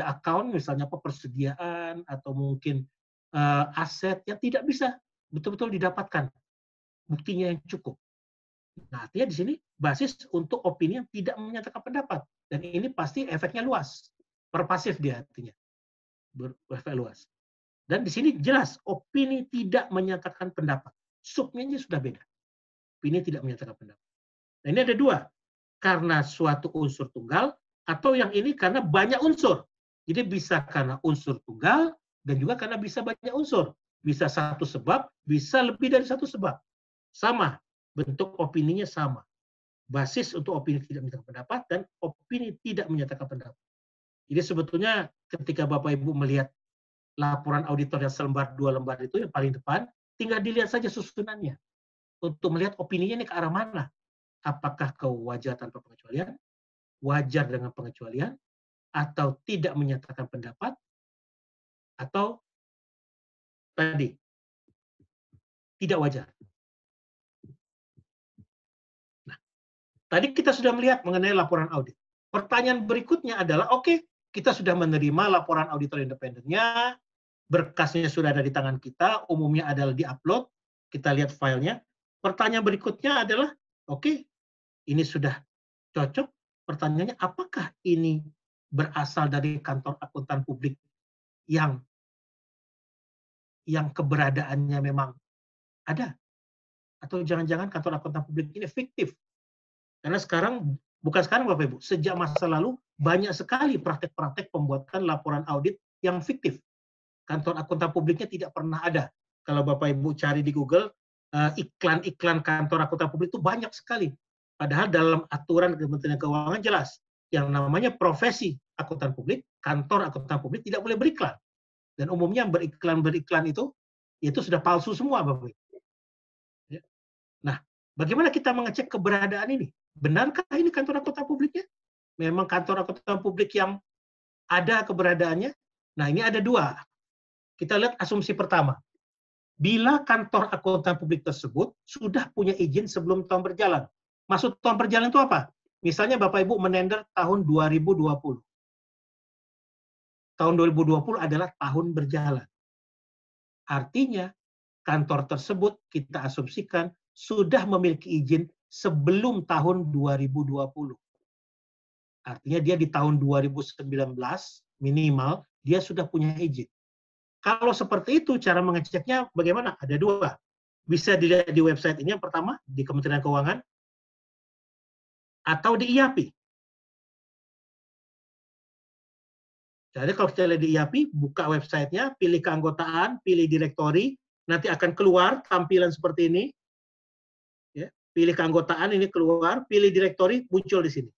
[SPEAKER 1] account misalnya persediaan atau mungkin aset yang tidak bisa betul-betul didapatkan buktinya yang cukup. Nah, artinya di sini basis untuk opini yang tidak menyatakan pendapat dan ini pasti efeknya luas, pervasif dia artinya, berefek luas. Dan di sini jelas opini tidak menyatakan pendapat. Subnya sudah beda. Opini tidak menyatakan pendapat. Nah, ini ada dua, karena suatu unsur tunggal atau yang ini karena banyak unsur. Jadi bisa karena unsur tunggal dan juga karena bisa banyak unsur. Bisa satu sebab, bisa lebih dari satu sebab. Sama, bentuk opininya sama. Basis untuk opini tidak menyatakan pendapat dan opini tidak menyatakan pendapat. Jadi sebetulnya ketika Bapak Ibu melihat laporan auditor yang selembar, 2 lembar itu yang paling depan, tinggal dilihat saja susunannya. Untuk melihat opininya ini ke arah mana. Apakah ke wajar tanpa pengecualian, wajar dengan pengecualian, atau tidak menyatakan pendapat, atau tadi, tidak wajar. Nah, tadi kita sudah melihat mengenai laporan audit. Pertanyaan berikutnya adalah, oke, kita sudah menerima laporan auditor independennya, berkasnya sudah ada di tangan kita, umumnya adalah di-upload, kita lihat filenya. Pertanyaan berikutnya adalah, oke, ini sudah cocok, pertanyaannya apakah ini berasal dari kantor akuntan publik yang keberadaannya memang ada? Atau jangan-jangan kantor akuntan publik ini fiktif? Karena sekarang, bukan sekarang Bapak Ibu, sejak masa lalu banyak sekali praktek-praktek pembuatan laporan audit yang fiktif. Kantor akuntan publiknya tidak pernah ada. Kalau Bapak Ibu cari di Google, iklan-iklan kantor akuntan publik itu banyak sekali. Padahal dalam aturan Kementerian Keuangan jelas, yang namanya profesi akuntan publik, kantor akuntan publik tidak boleh beriklan. Dan umumnya yang beriklan itu sudah palsu semua, Bapak Ibu. Ya. Nah, bagaimana kita mengecek keberadaan ini? Benarkah ini kantor akuntan publiknya? Memang kantor akuntan publik yang ada keberadaannya? Nah, ini ada dua. Kita lihat asumsi pertama. Bila kantor akuntan publik tersebut sudah punya izin sebelum tahun berjalan. Maksud tahun berjalan itu apa? Misalnya Bapak Ibu menender tahun 2020. Tahun 2020 adalah tahun berjalan. Artinya, kantor tersebut kita asumsikan sudah memiliki izin sebelum tahun 2020. Artinya dia di tahun 2019 minimal dia sudah punya izin. Kalau seperti itu, cara mengeceknya bagaimana? Ada dua. Bisa dilihat di website ini, yang pertama, di Kementerian Keuangan, atau di IAPI. Jadi kalau kita lihat di IAPI, buka websitenya, pilih keanggotaan, pilih direktori, nanti akan keluar tampilan seperti ini. Ya, pilih keanggotaan, ini keluar, pilih direktori, muncul di sini.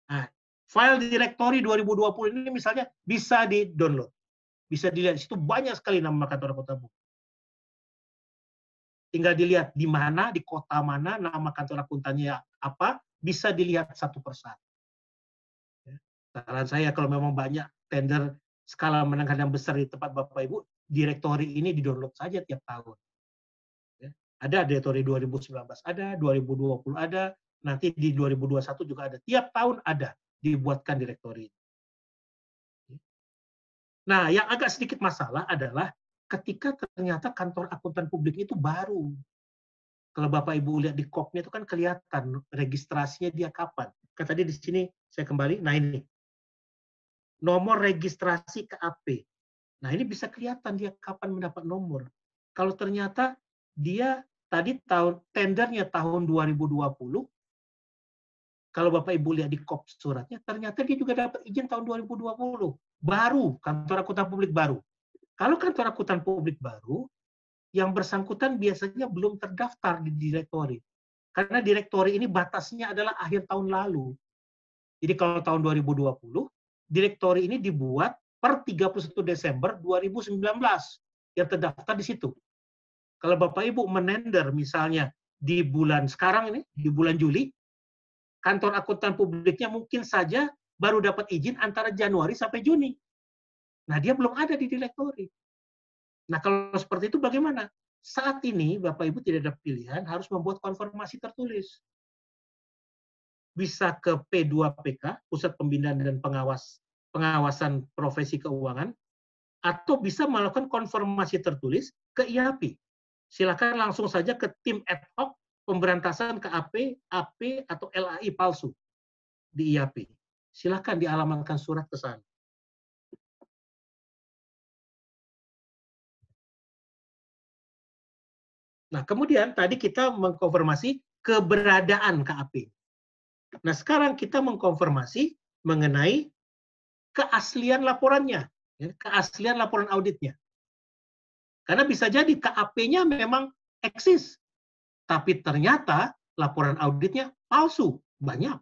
[SPEAKER 1] Nah, file direktori 2020 ini misalnya bisa di-download. Bisa dilihat, di situ banyak sekali nama kantor akuntan publik. Tinggal dilihat di mana, di kota mana, nama kantor akuntannya apa, bisa dilihat satu persatu. Saran saya kalau memang banyak tender skala menengah dan besar di tempat Bapak Ibu, direktori ini di-download saja tiap tahun. Ya. Ada direktori 2019 ada, 2020 ada, nanti di 2021 juga ada. Tiap tahun ada dibuatkan direktori. Nah, yang agak sedikit masalah adalah ketika ternyata kantor akuntan publik itu baru. Kalau Bapak Ibu lihat di KOP-nya itu kan kelihatan registrasinya dia kapan. Kan tadi di sini saya kembali, nah ini. Nomor registrasi KAP. Nah, ini bisa kelihatan dia kapan mendapat nomor. Kalau ternyata dia tadi tendernya tahun 2020, Kalau Bapak Ibu lihat di kop suratnya, ternyata dia juga dapat izin tahun 2020. Baru, kantor akuntan publik baru. Kalau kantor akuntan publik baru, yang bersangkutan biasanya belum terdaftar di direktori. Karena direktori ini batasnya adalah akhir tahun lalu. Jadi kalau tahun 2020, direktori ini dibuat per 31 Desember 2019 yang terdaftar di situ. Kalau Bapak Ibu menender misalnya di bulan sekarang ini, di bulan Juli, kantor akuntan publiknya mungkin saja baru dapat izin antara Januari sampai Juni. Nah, dia belum ada di direktori. Nah, kalau seperti itu bagaimana? Saat ini Bapak Ibu tidak ada pilihan, harus membuat konfirmasi tertulis. Bisa ke P2PK, Pusat Pembinaan dan Pengawasan Profesi Keuangan, atau bisa melakukan konfirmasi tertulis ke IAPI. Silakan langsung saja ke tim ad hoc pemberantasan KAP, AP, atau LAI palsu di IAPI. Silakan dialamatkan surat ke sana. Nah, kemudian tadi kita mengkonfirmasi keberadaan KAP. Nah, sekarang kita mengkonfirmasi mengenai keaslian laporannya, ya, keaslian laporan auditnya. Karena bisa jadi KAP-nya memang eksis, tapi ternyata laporan auditnya palsu, banyak.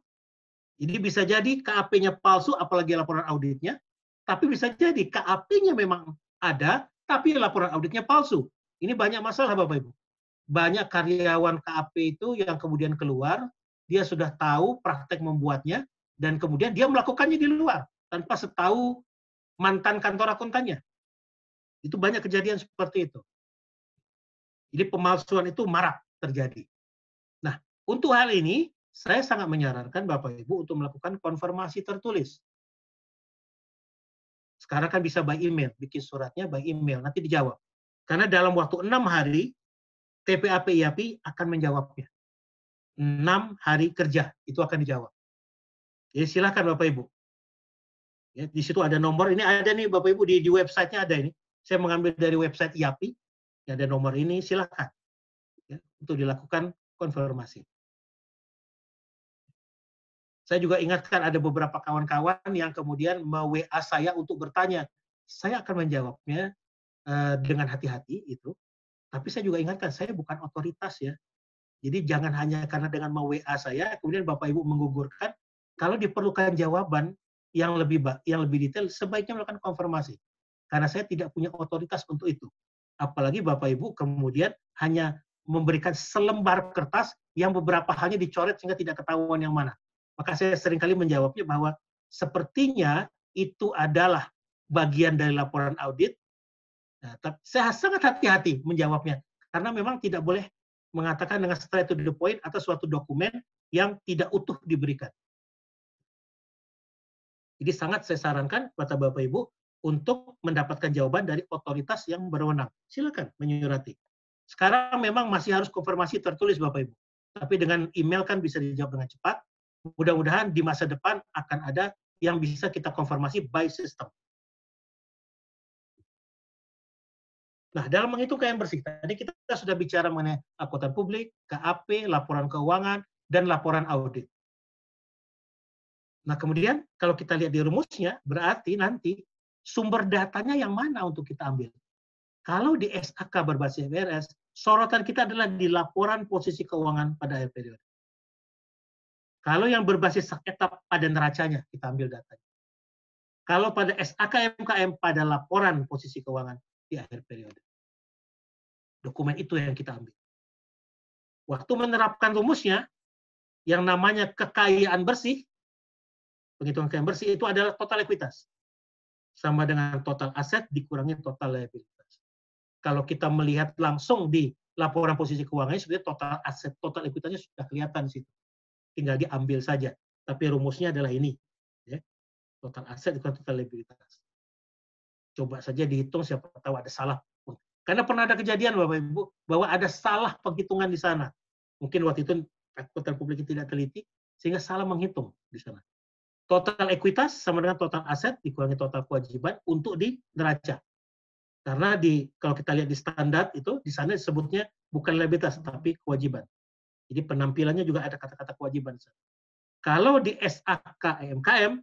[SPEAKER 1] Jadi bisa jadi KAP-nya palsu, apalagi laporan auditnya, tapi bisa jadi KAP-nya memang ada, tapi laporan auditnya palsu. Ini banyak masalah, Bapak Ibu. Banyak karyawan KAP itu yang kemudian keluar, dia sudah tahu praktek membuatnya, dan kemudian dia melakukannya di luar, tanpa setahu mantan kantor akuntannya. Itu banyak kejadian seperti itu. Jadi pemalsuan itu marak terjadi. Nah, untuk hal ini, saya sangat menyarankan Bapak Ibu untuk melakukan konfirmasi tertulis. Sekarang kan bisa by email, bikin suratnya by email, nanti dijawab. Karena dalam waktu 6 hari, TPAP IAPI akan menjawabnya. 6 hari kerja, itu akan dijawab. Jadi silakan Bapak Ibu. Ya, di situ ada nomor, ini ada nih Bapak Ibu, di website-nya ada ini. Saya mengambil dari website IAPI, ada nomor ini, silakan. Ya, untuk dilakukan konfirmasi. Saya juga ingatkan ada beberapa kawan-kawan yang kemudian me-WA saya untuk bertanya. Saya akan menjawabnya dengan hati-hati itu. Tapi saya juga ingatkan, saya bukan otoritas ya. Jadi jangan hanya karena dengan me-WA saya, kemudian Bapak Ibu menggugurkan. Kalau diperlukan jawaban yang lebih detail, sebaiknya melakukan konfirmasi. Karena saya tidak punya otoritas untuk itu. Apalagi Bapak Ibu kemudian hanya memberikan selembar kertas yang beberapa halnya dicoret sehingga tidak ketahuan yang mana. Maka saya seringkali menjawabnya bahwa sepertinya itu adalah bagian dari laporan audit. Nah, saya sangat hati-hati menjawabnya karena memang tidak boleh mengatakan dengan straight to the point atau suatu dokumen yang tidak utuh diberikan. Jadi sangat saya sarankan kepada Bapak Ibu untuk mendapatkan jawaban dari otoritas yang berwenang. Silakan menyurati. Sekarang memang masih harus konfirmasi tertulis Bapak Ibu. Tapi dengan email kan bisa dijawab dengan cepat. Mudah-mudahan di masa depan akan ada yang bisa kita konfirmasi by system. Nah, dalam menghitung kekayaan bersih, tadi kita sudah bicara mengenai akuntan publik, KAP, laporan keuangan, dan laporan audit. Nah, kemudian kalau kita lihat di rumusnya, berarti nanti sumber datanya yang mana untuk kita ambil. Kalau di SAK berbasis IFRS, sorotan kita adalah di laporan posisi keuangan pada akhir periode. Kalau yang berbasis sengketa pada neracanya, kita ambil datanya. Kalau pada SAK MKM pada laporan posisi keuangan di akhir periode. Dokumen itu yang kita ambil. Waktu menerapkan rumusnya, yang namanya kekayaan bersih, penghitungan kekayaan bersih itu adalah total ekuitas. Sama dengan total aset dikurangi total liabilitas. Kalau kita melihat langsung di laporan posisi keuangannya, sebenarnya total aset, total ekuitasnya sudah kelihatan di situ. Tinggal diambil saja. Tapi rumusnya adalah ini. Ya. Total aset dikurangi total liabilitas. Coba saja dihitung, siapa tahu ada salah. Karena pernah ada kejadian Bapak Ibu, bahwa ada salah penghitungan di sana. Mungkin waktu itu akuntan publik tidak teliti, sehingga salah menghitung di sana. Total ekuitas sama dengan total aset dikurangi total kewajiban untuk di neraca. Karena kalau kita lihat di standar itu, di sana disebutnya bukan liabilitas, tapi kewajiban. Jadi penampilannya juga ada kata-kata kewajiban. Kalau di SAK EMKM,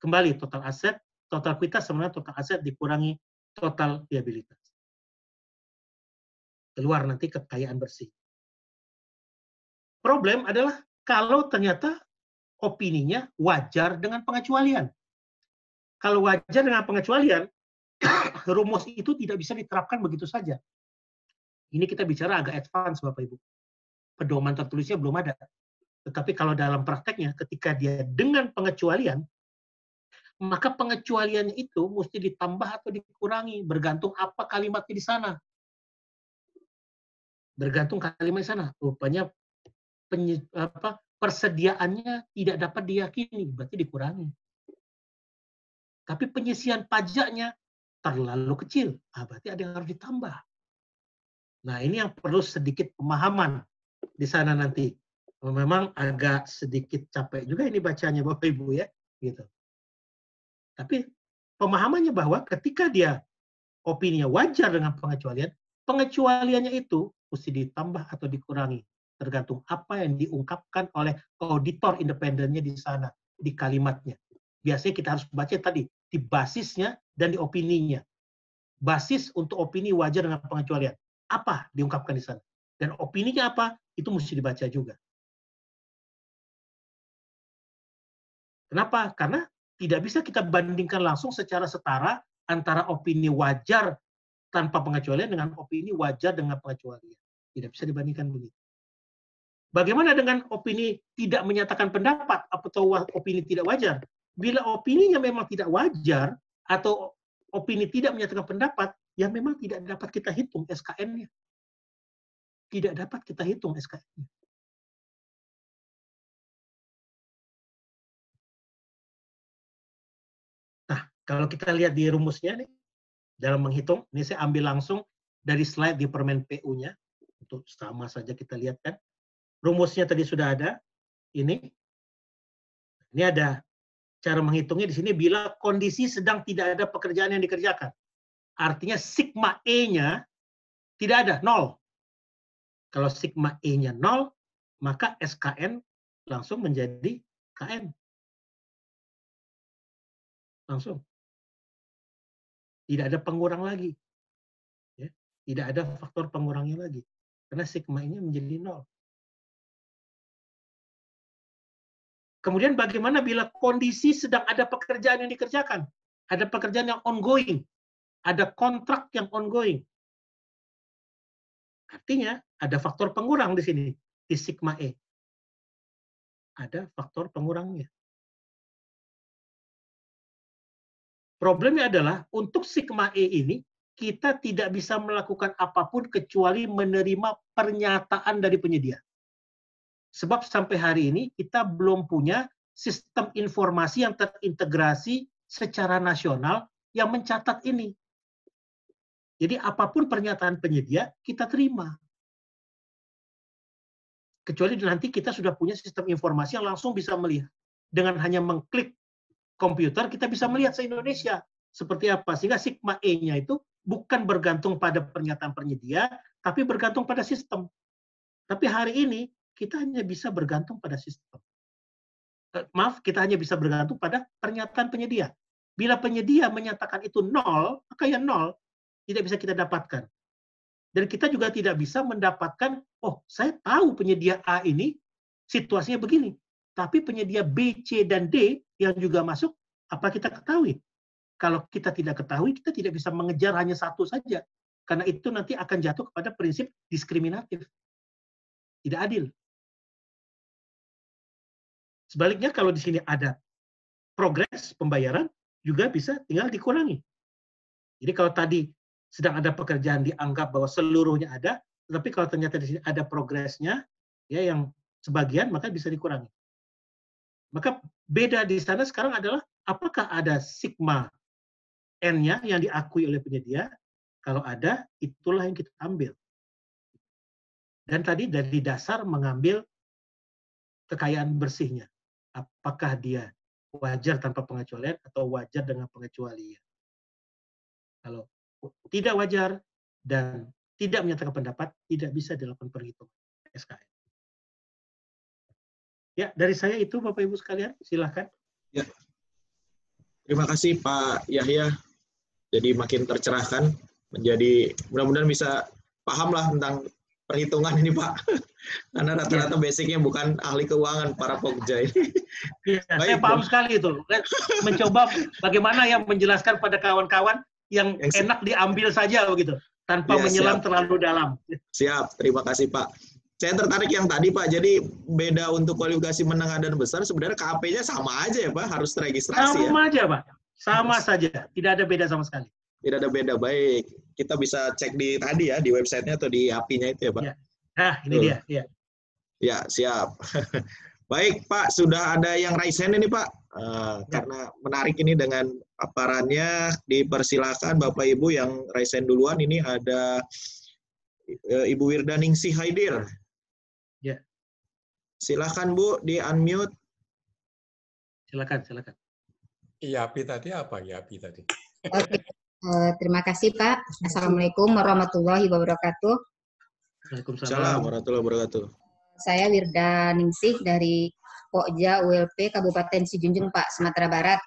[SPEAKER 1] kembali total aset, total kuitas sama total aset dikurangi total liabilitas. Keluar nanti kekayaan bersih. Problem adalah kalau ternyata opininya wajar dengan pengecualian. Kalau wajar dengan pengecualian, rumus itu tidak bisa diterapkan begitu saja. Ini kita bicara agak advance, Bapak Ibu. Pedoman tertulisnya belum ada. Tetapi kalau dalam prakteknya, ketika dia dengan pengecualian, maka pengecualiannya itu mesti ditambah atau dikurangi, bergantung apa kalimatnya di sana. Bergantung kalimat di sana. Rupanya persediaannya tidak dapat diyakini, berarti dikurangi. Tapi penyisian pajaknya terlalu kecil, berarti ada yang harus ditambah. Nah, ini yang perlu sedikit pemahaman di sana nanti. Memang agak sedikit capek juga ini bacanya Bapak Ibu ya, gitu. Tapi pemahamannya bahwa ketika dia opininya wajar dengan pengecualian, pengecualiannya itu mesti ditambah atau dikurangi, tergantung apa yang diungkapkan oleh auditor independennya di sana, di kalimatnya. Biasanya kita harus baca tadi, di basisnya dan di opininya. Basis untuk opini wajar dengan pengecualian. Apa diungkapkan di sana? Dan opininya apa? Itu mesti dibaca juga. Kenapa? Karena tidak bisa kita bandingkan langsung secara setara antara opini wajar tanpa pengecualian dengan opini wajar dengan pengecualian. Tidak bisa dibandingkan begitu. Bagaimana dengan opini tidak menyatakan pendapat atau opini tidak wajar? Bila opininya memang tidak wajar atau opini tidak menyatakan pendapat, ya memang tidak dapat kita hitung SKN-nya. Tidak dapat kita hitung SKN-nya. Nah, kalau kita lihat di rumusnya nih, dalam menghitung, ini saya ambil langsung dari slide di permen PU-nya, untuk sama saja kita lihat kan. Rumusnya tadi sudah ada, ini ada cara menghitungnya di sini bila kondisi sedang tidak ada pekerjaan yang dikerjakan. Artinya sigma E-nya tidak ada, 0. Kalau sigma E-nya 0, maka SKN langsung menjadi KN. Langsung. Tidak ada pengurang lagi. Ya. Tidak ada faktor pengurangnya lagi. Karena sigma E-nya menjadi 0. Kemudian bagaimana bila kondisi sedang ada pekerjaan yang dikerjakan? Ada pekerjaan yang ongoing. Ada kontrak yang ongoing. Artinya ada faktor pengurang di sini, di sigma E. Ada faktor pengurangnya. Problemnya adalah untuk sigma E ini, kita tidak bisa melakukan apapun kecuali menerima pernyataan dari penyedia. Sebab sampai hari ini kita belum punya sistem informasi yang terintegrasi secara nasional yang mencatat ini. Jadi apapun pernyataan penyedia, kita terima. Kecuali nanti kita sudah punya sistem informasi yang langsung bisa melihat. Dengan hanya mengklik komputer, kita bisa melihat se-Indonesia seperti apa. Sehingga sigma E-nya itu bukan bergantung pada pernyataan penyedia, tapi bergantung pada sistem. Tapi hari ini, kita hanya bisa bergantung pada sistem. Maaf, kita hanya bisa bergantung pada pernyataan penyedia. Bila penyedia menyatakan itu 0, maka ya 0. Tidak bisa kita dapatkan. Dan kita juga tidak bisa mendapatkan, oh saya tahu penyedia A ini situasinya begini. Tapi penyedia B, C, dan D yang juga masuk, apa kita ketahui? Kalau kita tidak ketahui, kita tidak bisa mengejar hanya satu saja. Karena itu nanti akan jatuh kepada prinsip diskriminatif. Tidak adil. Sebaliknya kalau di sini ada progres pembayaran, juga bisa tinggal dikurangi. Jadi kalau tadi sedang ada pekerjaan dianggap bahwa seluruhnya ada, tetapi kalau ternyata di sini ada progresnya, ya yang sebagian, maka bisa dikurangi. Maka beda di sana sekarang adalah apakah ada sigma N-nya yang diakui oleh penyedia? Kalau ada, itulah yang kita ambil. Dan tadi dari dasar mengambil kekayaan bersihnya. Apakah dia wajar tanpa pengecualian atau wajar dengan pengecualian? Kalau tidak wajar dan tidak menyatakan pendapat, tidak bisa dilakukan perhitungan SKN. Ya, dari saya itu Bapak Ibu sekalian, silakan.
[SPEAKER 2] Ya. Terima kasih Pak Yahya. Jadi makin tercerahkan, menjadi mudah-mudahan bisa paham lah tentang perhitungan ini Pak. Karena rata-rata basicnya bukan ahli keuangan para pokja ini.
[SPEAKER 1] Ya, saya paham sekali itu. Mencoba bagaimana yang menjelaskan pada kawan-kawan yang enak diambil saja begitu, tanpa menyelam terlalu dalam.
[SPEAKER 2] Siap, terima kasih Pak. Saya tertarik yang tadi Pak, jadi beda untuk kualifikasi menengah dan besar, sebenarnya KAP-nya sama aja ya Pak, harus registrasi ya?
[SPEAKER 1] Sama aja Pak, sama saja, tidak ada beda sama sekali.
[SPEAKER 2] Tidak ada beda, baik. Kita bisa cek di tadi ya, di websitenya atau di API-nya itu ya Pak?
[SPEAKER 1] Ya. Nah, ini dia. Ya,
[SPEAKER 2] ya siap. Baik Pak, sudah ada yang raise hand ini Pak, karena menarik ini dengan paparannya, dipersilakan Bapak Ibu yang raise hand duluan, ini ada Ibu Wirdaningsih Haidir.
[SPEAKER 1] Ya.
[SPEAKER 2] Silakan Bu, di unmute.
[SPEAKER 1] Silakan.
[SPEAKER 3] IAPI tadi apa IAPI tadi?
[SPEAKER 4] Oke. Terima kasih Pak. Assalamualaikum warahmatullahi wabarakatuh.
[SPEAKER 2] Waalaikumsalam warahmatullahi wabarakatuh.
[SPEAKER 4] Saya Wirdaningsih dari Pokja ULP Kabupaten Sijunjung Pak, Sumatera Barat.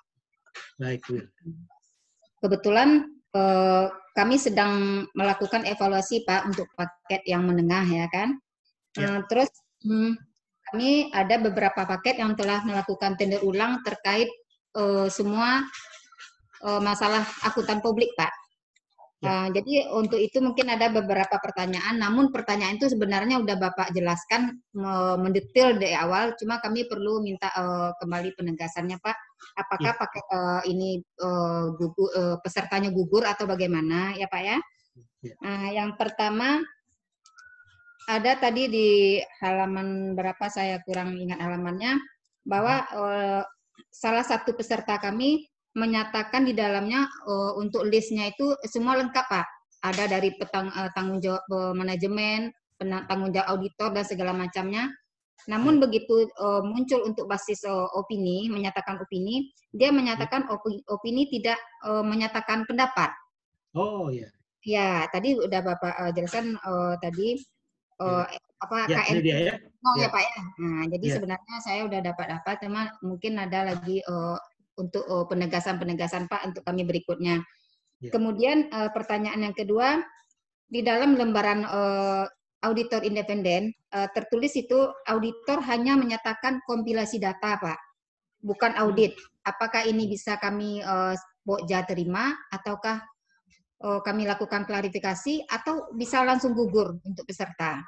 [SPEAKER 1] Baik, Bu.
[SPEAKER 4] Kebetulan kami sedang melakukan evaluasi Pak untuk paket yang menengah ya kan.
[SPEAKER 1] Ya.
[SPEAKER 4] Terus kami ada beberapa paket yang telah melakukan tender ulang terkait semua masalah akuntan publik Pak. Jadi untuk itu mungkin ada beberapa pertanyaan, namun pertanyaan itu sebenarnya udah Bapak jelaskan mendetail dari awal, cuma kami perlu minta kembali penegasannya Pak. Apakah paket ini pesertanya gugur atau bagaimana ya Pak ya? Yang pertama ada tadi di halaman berapa saya kurang ingat halamannya, bahwa salah satu peserta kami menyatakan di dalamnya untuk listnya itu semua lengkap Pak. Ada dari tanggung jawab manajemen, tanggung jawab auditor dan segala macamnya. Namun begitu muncul untuk basis opini, menyatakan opini, dia menyatakan opini tidak menyatakan pendapat.
[SPEAKER 1] Oh iya.
[SPEAKER 4] Ya, tadi udah Bapak jelaskan tadi KN.
[SPEAKER 1] Ini dia ya.
[SPEAKER 4] Oh ya Pak ya. Nah, jadi sebenarnya saya udah dapat, cuma mungkin ada lagi untuk penegasan Pak untuk kami berikutnya. Kemudian pertanyaan yang kedua, di dalam lembaran auditor independen tertulis itu auditor hanya menyatakan kompilasi data Pak, bukan audit. Apakah ini bisa kami Pokja terima ataukah kami lakukan klarifikasi atau bisa langsung gugur untuk peserta?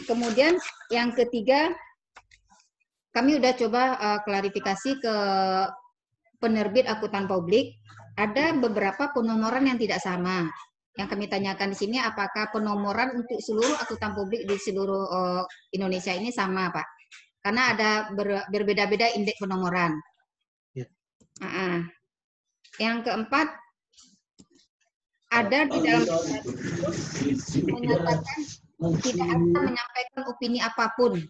[SPEAKER 4] Kemudian yang ketiga, kami udah coba klarifikasi ke penerbit akuntan publik, ada beberapa penomoran yang tidak sama. Yang kami tanyakan di sini, apakah penomoran untuk seluruh akuntan publik di seluruh Indonesia ini sama, Pak? Karena ada berbeda-beda indeks penomoran. Yang keempat, ada di dalam menyatakan tidak akan menyampaikan opini apapun.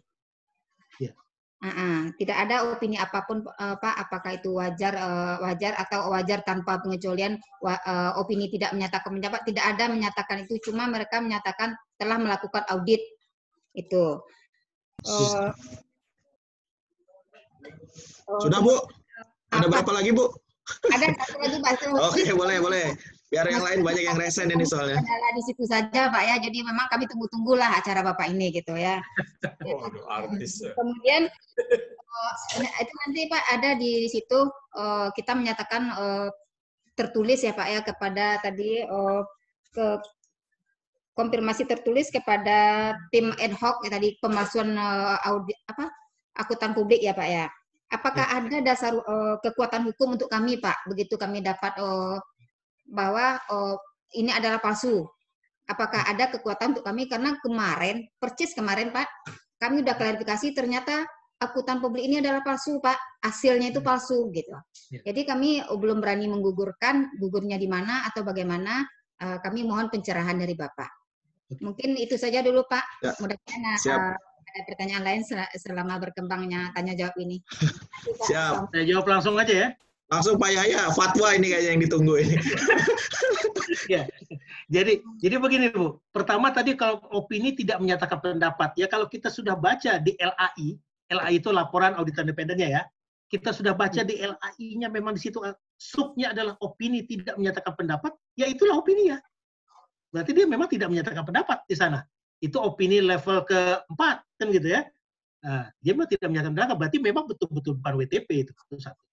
[SPEAKER 4] Tidak ada opini apapun Pak, apakah itu wajar atau wajar tanpa pengecualian, opini tidak menyatakan pendapat, tidak ada menyatakan itu, cuma mereka menyatakan telah melakukan audit itu.
[SPEAKER 2] Sudah Bu? Ada berapa lagi Bu?
[SPEAKER 4] Ada satu lagi Pak.
[SPEAKER 2] Oke, boleh. Biar yang lain banyak yang resen ini soalnya.
[SPEAKER 4] Adalah di situ saja Pak ya, jadi memang kami tunggu-tunggulah acara Bapak ini gitu ya.
[SPEAKER 3] Artis.
[SPEAKER 4] Kemudian itu nanti Pak ada di situ kita menyatakan tertulis ya Pak ya kepada tadi ke konfirmasi tertulis kepada tim ad hoc ya, tadi pemalsuan audit akuntan publik ya Pak ya. Apakah ada dasar kekuatan hukum untuk kami Pak begitu kami dapat bahwa ini adalah palsu? Apakah ada kekuatan untuk kami? Karena kemarin Pak, kami udah klarifikasi ternyata akuntan publik ini adalah palsu Pak, hasilnya itu palsu gitu. Jadi kami belum berani menggugurkan, gugurnya di mana atau bagaimana, kami mohon pencerahan dari Bapak. Mungkin itu saja dulu Pak, mudah-mudahan ada pertanyaan lain selama berkembangnya tanya jawab ini.
[SPEAKER 2] Siap.
[SPEAKER 1] Saya jawab langsung aja ya.
[SPEAKER 2] Langsung Pak Yahya, fatwa ini kayaknya yang ditunggu ini.
[SPEAKER 1] Jadi begini Bu, pertama tadi kalau opini tidak menyatakan pendapat, ya kalau kita sudah baca di LAI itu laporan audit independennya ya, kita sudah baca di LAI-nya memang di situ subnya adalah opini tidak menyatakan pendapat, ya itulah opini ya. Berarti dia memang tidak menyatakan pendapat di sana. Itu opini level keempat kan gitu ya. Nah, dia memang tidak menyatakan pendapat, berarti memang betul-betul bukan WTP itu satu.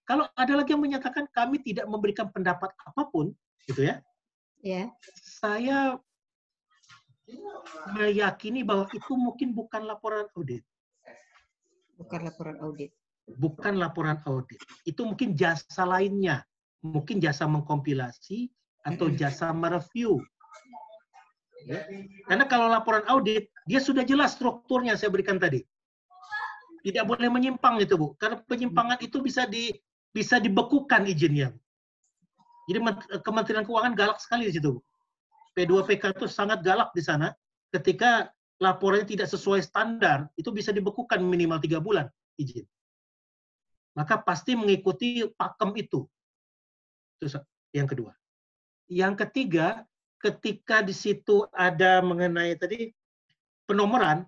[SPEAKER 1] Kalau ada lagi yang menyatakan kami tidak memberikan pendapat apapun, gitu ya.
[SPEAKER 4] Ya.
[SPEAKER 1] Saya meyakini bahwa itu mungkin bukan laporan audit.
[SPEAKER 4] Bukan laporan audit.
[SPEAKER 1] Bukan laporan audit. Itu mungkin jasa lainnya. Mungkin jasa mengkompilasi atau jasa mereview. Ya. Karena kalau laporan audit, dia sudah jelas strukturnya saya berikan tadi. Tidak boleh menyimpang itu, Bu. Karena penyimpangan itu bisa dibekukan izinnya. Jadi Kementerian Keuangan galak sekali di situ. P2PK itu sangat galak di sana. Ketika laporannya tidak sesuai standar, itu bisa dibekukan minimal 3 bulan izin. Maka pasti mengikuti pakem itu. Itu yang kedua. Yang ketiga, ketika di situ ada mengenai tadi penomoran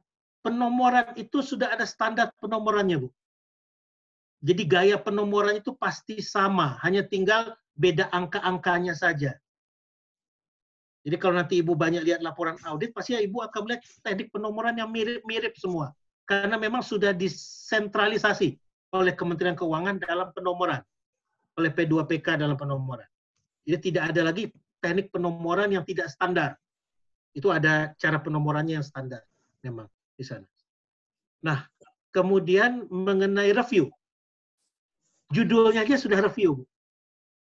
[SPEAKER 1] itu sudah ada standar penomorannya, Bu. Jadi gaya penomoran itu pasti sama, hanya tinggal beda angka-angkanya saja. Jadi kalau nanti Ibu banyak lihat laporan audit, pasti ya Ibu akan melihat teknik penomoran yang mirip-mirip semua. Karena memang sudah disentralisasi oleh Kementerian Keuangan dalam penomoran, oleh P2PK dalam penomoran. Jadi tidak ada lagi teknik penomoran yang tidak standar. Itu ada cara penomorannya yang standar, memang di sana. Nah, kemudian mengenai review. Judulnya aja sudah review.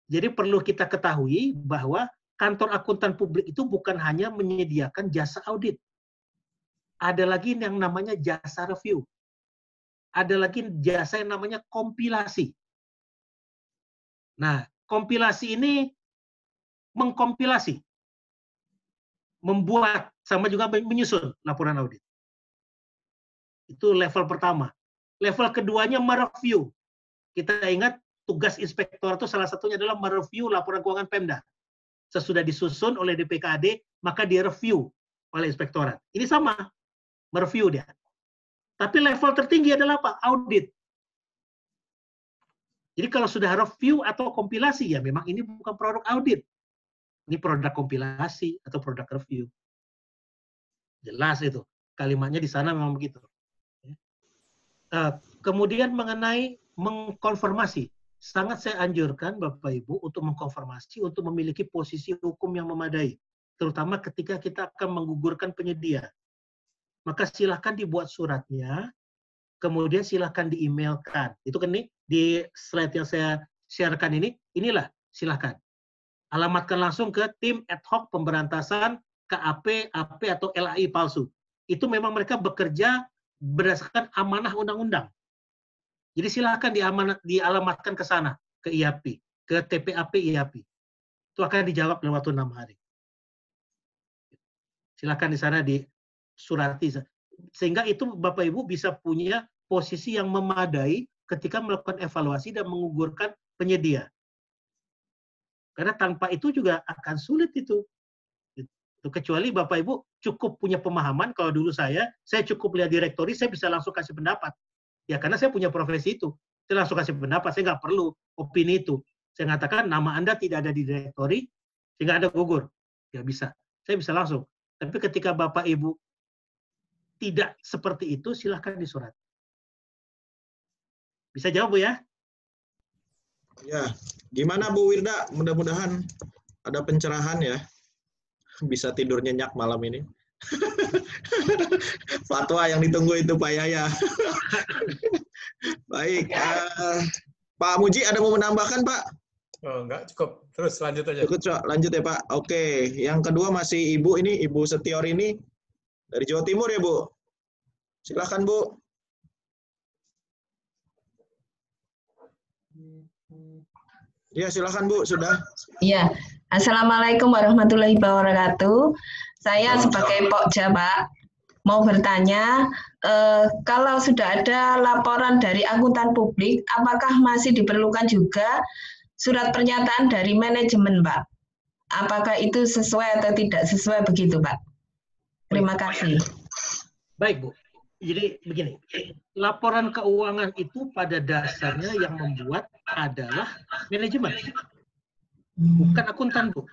[SPEAKER 1] Jadi perlu kita ketahui bahwa kantor akuntan publik itu bukan hanya menyediakan jasa audit. Ada lagi yang namanya jasa review. Ada lagi jasa yang namanya kompilasi. Nah, kompilasi ini mengkompilasi. Membuat, sama juga menyusun laporan audit. Itu level pertama. Level keduanya mereview. Kita ingat tugas inspektor itu salah satunya adalah mereview laporan keuangan Pemda. Sesudah disusun oleh DPKAD, maka direview oleh inspektorat. Ini sama, mereview dia. Tapi level tertinggi adalah apa? Audit. Jadi kalau sudah review atau kompilasi, ya memang ini bukan produk audit. Ini produk kompilasi atau produk review. Jelas itu. Kalimatnya di sana memang begitu. Kemudian mengenai mengkonfirmasi. Sangat saya anjurkan Bapak Ibu untuk mengkonfirmasi, untuk memiliki posisi hukum yang memadai. Terutama ketika kita akan menggugurkan penyedia. Maka silahkan dibuat suratnya, kemudian silahkan di-emailkan. Itu kan nih, di slide yang saya sharekan ini, inilah silahkan. Alamatkan langsung ke tim ad hoc pemberantasan KAP, AP, atau LAI palsu. Itu memang mereka bekerja berdasarkan amanah undang-undang. Jadi silakan dialamatkan ke sana, ke IAP, ke TPAP IAP. Itu akan dijawab dalam waktu 6 hari. Silakan di sana disurati. Sehingga itu Bapak Ibu bisa punya posisi yang memadai ketika melakukan evaluasi dan menggugurkan penyedia. Karena tanpa itu juga akan sulit itu. Kecuali Bapak Ibu cukup punya pemahaman, kalau dulu saya cukup lihat direktori, saya bisa langsung kasih pendapat. Ya karena saya punya profesi itu, saya langsung kasih pendapat, saya nggak perlu opini itu. Saya mengatakan nama Anda tidak ada di direktori, sehingga Anda gugur. Ya bisa, saya bisa langsung. Tapi ketika Bapak Ibu tidak seperti itu, silahkan disurat. Bisa jawab Bu ya?
[SPEAKER 2] Ya, gimana Bu Wirda? Mudah-mudahan ada pencerahan ya. Bisa tidur nyenyak malam ini. Fatwa yang ditunggu itu Pak Yaya. Baik, Pak Muji ada mau menambahkan Pak?
[SPEAKER 3] Oh, enggak, cukup. Terus lanjut aja.
[SPEAKER 2] Cukup, lanjut ya Pak. Oke, yang kedua masih Ibu ini, Ibu Setior ini dari Jawa Timur ya Bu. Silakan Bu. Ya silakan Bu, sudah.
[SPEAKER 5] Iya, Assalamualaikum warahmatullahi wabarakatuh. Saya sebagai Pokja Pak, mau bertanya, kalau sudah ada laporan dari akuntan publik, apakah masih diperlukan juga surat pernyataan dari manajemen Pak? apakah itu sesuai atau tidak sesuai begitu, Pak? Terima kasih.
[SPEAKER 1] Baik, Bu. Jadi begini, laporan keuangan itu pada dasarnya yang membuat adalah manajemen, bukan akuntan, Bu.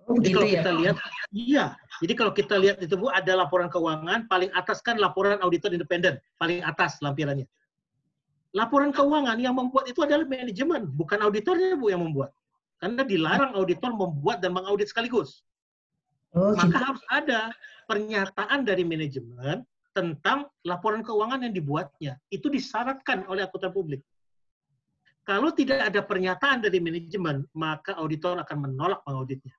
[SPEAKER 5] Oh,
[SPEAKER 1] Jadi
[SPEAKER 5] gitu
[SPEAKER 1] kalau
[SPEAKER 5] ya,
[SPEAKER 1] kita
[SPEAKER 5] Pak?
[SPEAKER 1] lihat, iya. Jadi kalau kita lihat itu, Bu, ada laporan keuangan, paling atas kan laporan auditor independen, paling atas lampirannya. Laporan keuangan yang membuat itu adalah manajemen, bukan auditornya, Bu, yang membuat. Karena dilarang auditor membuat dan mengaudit sekaligus.
[SPEAKER 5] Oh,
[SPEAKER 1] Maka
[SPEAKER 5] gitu.
[SPEAKER 1] harus ada pernyataan dari manajemen tentang laporan keuangan yang dibuatnya. Itu disyaratkan oleh akuntan publik. Kalau tidak ada pernyataan dari manajemen, maka auditor akan menolak mengauditnya.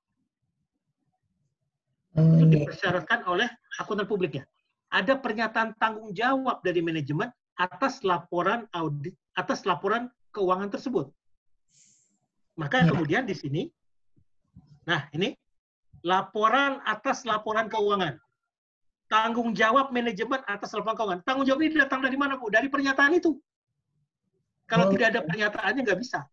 [SPEAKER 5] Oh,
[SPEAKER 1] Itu
[SPEAKER 5] iya.
[SPEAKER 1] dipersyaratkan oleh akuntan publiknya. Ada pernyataan tanggung jawab dari manajemen atas laporan audit, atas laporan keuangan tersebut. Maka
[SPEAKER 5] Ya.
[SPEAKER 1] kemudian di sini, nah ini laporan atas laporan keuangan. Tanggung jawab manajemen atas laporan keuangan. Tanggung jawab ini datang dari mana, Bu? Dari pernyataan itu. Kalau
[SPEAKER 5] Oh,
[SPEAKER 1] tidak ada
[SPEAKER 5] gitu.
[SPEAKER 1] pernyataannya nggak bisa.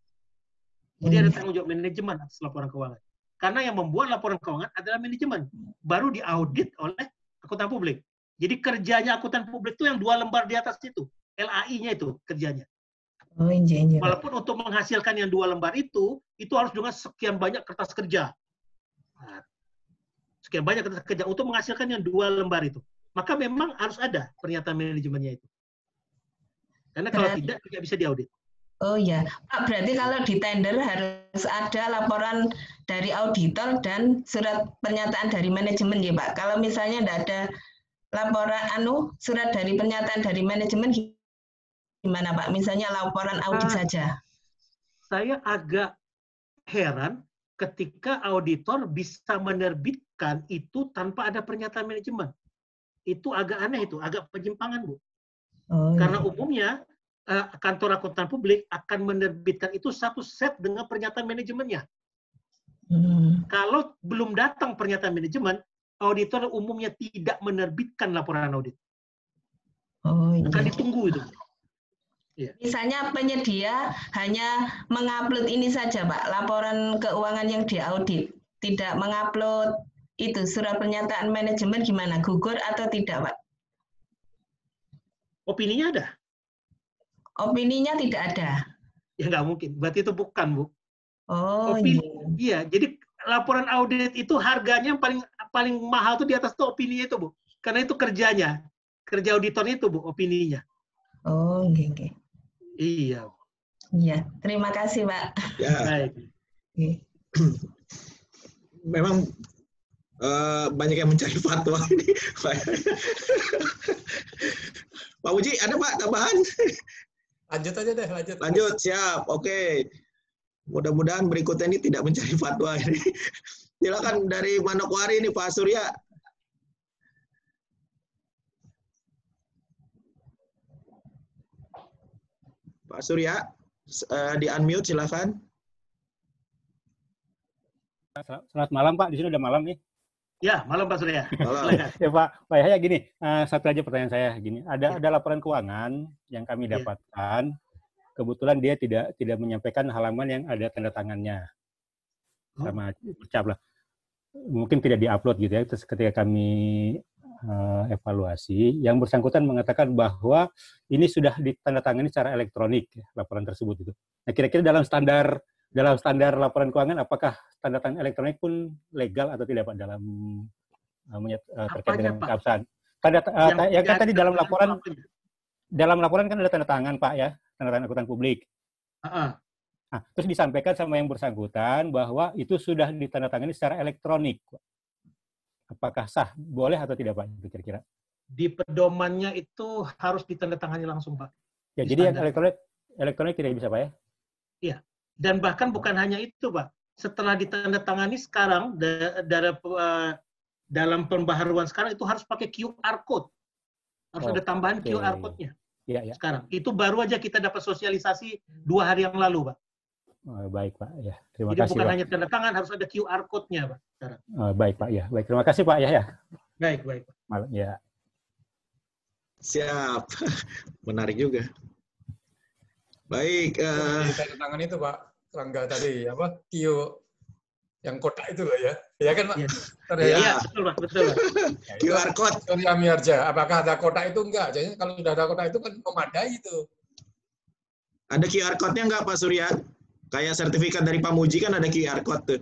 [SPEAKER 1] Jadi ada tanggung jawab manajemen atas laporan keuangan. Karena yang membuat laporan keuangan adalah manajemen. Baru diaudit oleh akuntan publik. Jadi kerjanya akuntan publik itu yang 2 lembar di atas itu. LAI-nya itu kerjanya.
[SPEAKER 5] Oh, iya, Pak.
[SPEAKER 1] Walaupun untuk menghasilkan yang 2 lembar itu harus dengan sekian banyak kertas kerja. Nah, sekian banyak kertas kerja untuk menghasilkan yang 2 lembar itu. Maka memang harus ada pernyataan manajemennya itu. Karena kalau tidak bisa diaudit.
[SPEAKER 5] Oh ya, Pak, berarti kalau di tender harus ada laporan dari auditor dan surat pernyataan dari manajemen ya, Pak. Kalau misalnya tidak ada laporan surat dari pernyataan dari manajemen gimana, Pak? Misalnya laporan audit saja.
[SPEAKER 1] Saya agak heran ketika auditor bisa menerbitkan itu tanpa ada pernyataan manajemen. Itu agak aneh itu, agak penyimpangan, Bu.
[SPEAKER 5] Oh,
[SPEAKER 1] Karena
[SPEAKER 5] iya.
[SPEAKER 1] umumnya kantor akuntan publik akan menerbitkan itu satu set dengan pernyataan manajemennya. Kalau belum datang pernyataan manajemen, auditor umumnya tidak menerbitkan laporan audit.
[SPEAKER 5] Oh, iya.
[SPEAKER 1] Akan ditunggu itu. Ya.
[SPEAKER 5] Misalnya penyedia hanya mengupload ini saja, Pak, laporan keuangan yang diaudit, tidak mengupload itu surat pernyataan manajemen gimana, gugur atau tidak, Pak?
[SPEAKER 1] Opininya ada?
[SPEAKER 5] Opininya tidak ada.
[SPEAKER 1] Ya nggak mungkin. Berarti itu bukan, Bu.
[SPEAKER 5] Oh,
[SPEAKER 1] Opini,
[SPEAKER 5] iya.
[SPEAKER 1] iya. Jadi laporan audit itu harganya yang paling mahal tuh di atas tuh opininya itu, Bu. Karena itu kerjanya, kerja auditornya itu, Bu, opininya.
[SPEAKER 5] Oh, iya.
[SPEAKER 1] Iya.
[SPEAKER 5] Iya, terima kasih, Pak.
[SPEAKER 2] Ya.
[SPEAKER 1] Baik.
[SPEAKER 2] Memang banyak yang mencari fatwa ini. Pak Uji, ada Pak tambahan?
[SPEAKER 3] Lanjut aja deh, lanjut.
[SPEAKER 2] Lanjut, siap. Oke. Mudah-mudahan berikutnya ini tidak mencari fatwa ini. Silakan dari Manokwari ini Pak Surya. Pak Surya, di-unmute silakan.
[SPEAKER 6] Selamat malam, Pak. Di sini udah malam nih.
[SPEAKER 1] Ya, malam Pak Surya.
[SPEAKER 2] Malam.
[SPEAKER 6] Ya, Pak Yahya gini, satu aja pertanyaan saya gini. Ada laporan keuangan yang kami dapatkan. Kebetulan dia tidak menyampaikan halaman yang ada tanda tangannya. Sama ucap lah. Mungkin tidak diupload gitu ya. Terus ketika kami evaluasi, yang bersangkutan mengatakan bahwa ini sudah ditandatangani secara elektronik laporan tersebut itu. Nah, kira-kira dalam standar laporan keuangan, apakah tanda tangan elektronik pun legal atau tidak, Pak, dalam terkait dengan keabsahan? Yang kan tadi dalam laporan kan ada tanda tangan, Pak, ya, tanda tangan akuntan publik. Nah, terus disampaikan sama yang bersangkutan bahwa itu sudah ditandatangani secara elektronik. Apakah sah, boleh atau tidak, Pak? Itu kira-kira.
[SPEAKER 1] Di pedomannya itu harus ditandatangani langsung, Pak.
[SPEAKER 6] Ya, jadi yang elektronik tidak bisa, Pak, ya?
[SPEAKER 1] Iya. Dan bahkan bukan hanya itu, Pak. Setelah ditandatangani sekarang dalam pembaharuan sekarang itu harus pakai QR code. Harus ada tambahan QR code-nya.
[SPEAKER 6] Iya.
[SPEAKER 1] Sekarang. Itu baru aja kita dapat sosialisasi 2 hari yang lalu, Pak.
[SPEAKER 6] Oh, baik, Pak. Ya, terima
[SPEAKER 1] Jadi
[SPEAKER 6] kasih,
[SPEAKER 1] bukan
[SPEAKER 6] Pak.
[SPEAKER 1] hanya tanda tangan, harus ada QR code-nya, Pak. Sekarang.
[SPEAKER 6] Baik, Pak. Ya, baik. Terima kasih, Pak. Ya.
[SPEAKER 1] Baik.
[SPEAKER 6] Ya.
[SPEAKER 2] Siap. Menarik juga. Baik.
[SPEAKER 3] Tanda tangan itu, Pak Rangga tadi, apa? Yang kotak itu loh ya. Ya kan, Pak?
[SPEAKER 1] Iya.
[SPEAKER 3] Ada ya?
[SPEAKER 1] Iya, betul, Pak. Betul, Pak.
[SPEAKER 3] Ya, itu
[SPEAKER 2] QR code.
[SPEAKER 3] Surya Miharja. Apakah ada kotak itu enggak? Jadi kalau sudah ada kotak itu kan memadai itu.
[SPEAKER 2] Ada QR code-nya nggak Pak Surya? Kayak sertifikat dari Pak Muji kan ada QR code tuh.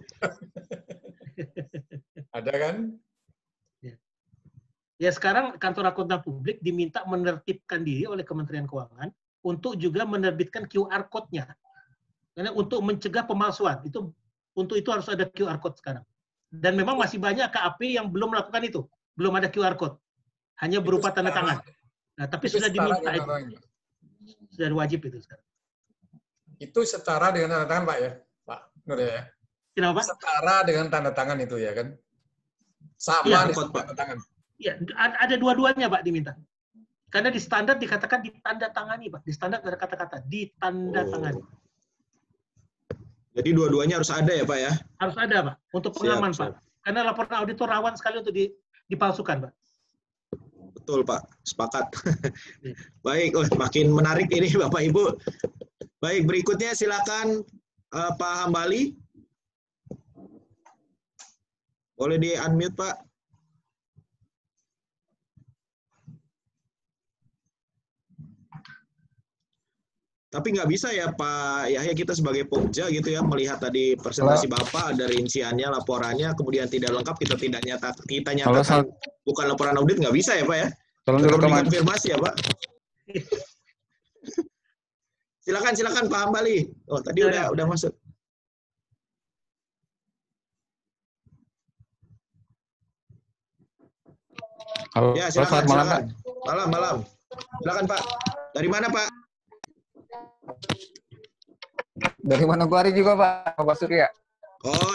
[SPEAKER 3] Ada kan?
[SPEAKER 1] Ya, sekarang kantor akuntan publik diminta menertibkan diri oleh Kementerian Keuangan untuk juga menerbitkan QR code-nya. Karena untuk mencegah pemalsuan, untuk itu harus ada QR code sekarang. Dan memang masih banyak KAP yang belum melakukan itu. Belum ada QR code. Hanya berupa tanda tangan. Nah, tapi sudah diminta itu. Sudah wajib itu sekarang.
[SPEAKER 3] Itu setara dengan tanda tangan, Pak ya? Pak Nur ya?
[SPEAKER 1] Kenapa, Pak?
[SPEAKER 3] Setara dengan tanda tangan itu ya kan? Sama
[SPEAKER 1] Iya,
[SPEAKER 3] dengan tanda tangan.
[SPEAKER 1] Ya, ada dua-duanya, Pak, diminta. Karena di standar dikatakan ditandatangani, Pak. Di standar ada kata-kata ditandatangani.
[SPEAKER 2] Jadi dua-duanya harus ada ya Pak ya?
[SPEAKER 1] Harus ada, Pak, untuk pengaman,
[SPEAKER 2] Siap.
[SPEAKER 1] Pak. Karena laporan auditor rawan sekali untuk dipalsukan, Pak.
[SPEAKER 2] Betul Pak, sepakat. Baik, makin menarik ini Bapak Ibu. Baik, berikutnya silakan Pak Hambali. Boleh di-unmute Pak. Tapi nggak bisa ya Pak Yahya, kita sebagai Pokja gitu ya, melihat tadi presentasi Bapak, ada rinciannya, laporannya, kemudian tidak lengkap, kita nyatakan bukan laporan audit, nggak bisa ya Pak ya?
[SPEAKER 7] Tolong
[SPEAKER 2] Perlu
[SPEAKER 7] direkam.
[SPEAKER 2] dikonfirmasi ya Pak. Silakan Pak Hambali. Oh tadi udah masuk.
[SPEAKER 7] Halo,
[SPEAKER 2] Ya
[SPEAKER 7] selamat malam Pak.
[SPEAKER 2] Malam. Silakan Pak. Dari mana Pak?
[SPEAKER 7] Dari Manokwari juga Pak Surya.
[SPEAKER 2] Oh,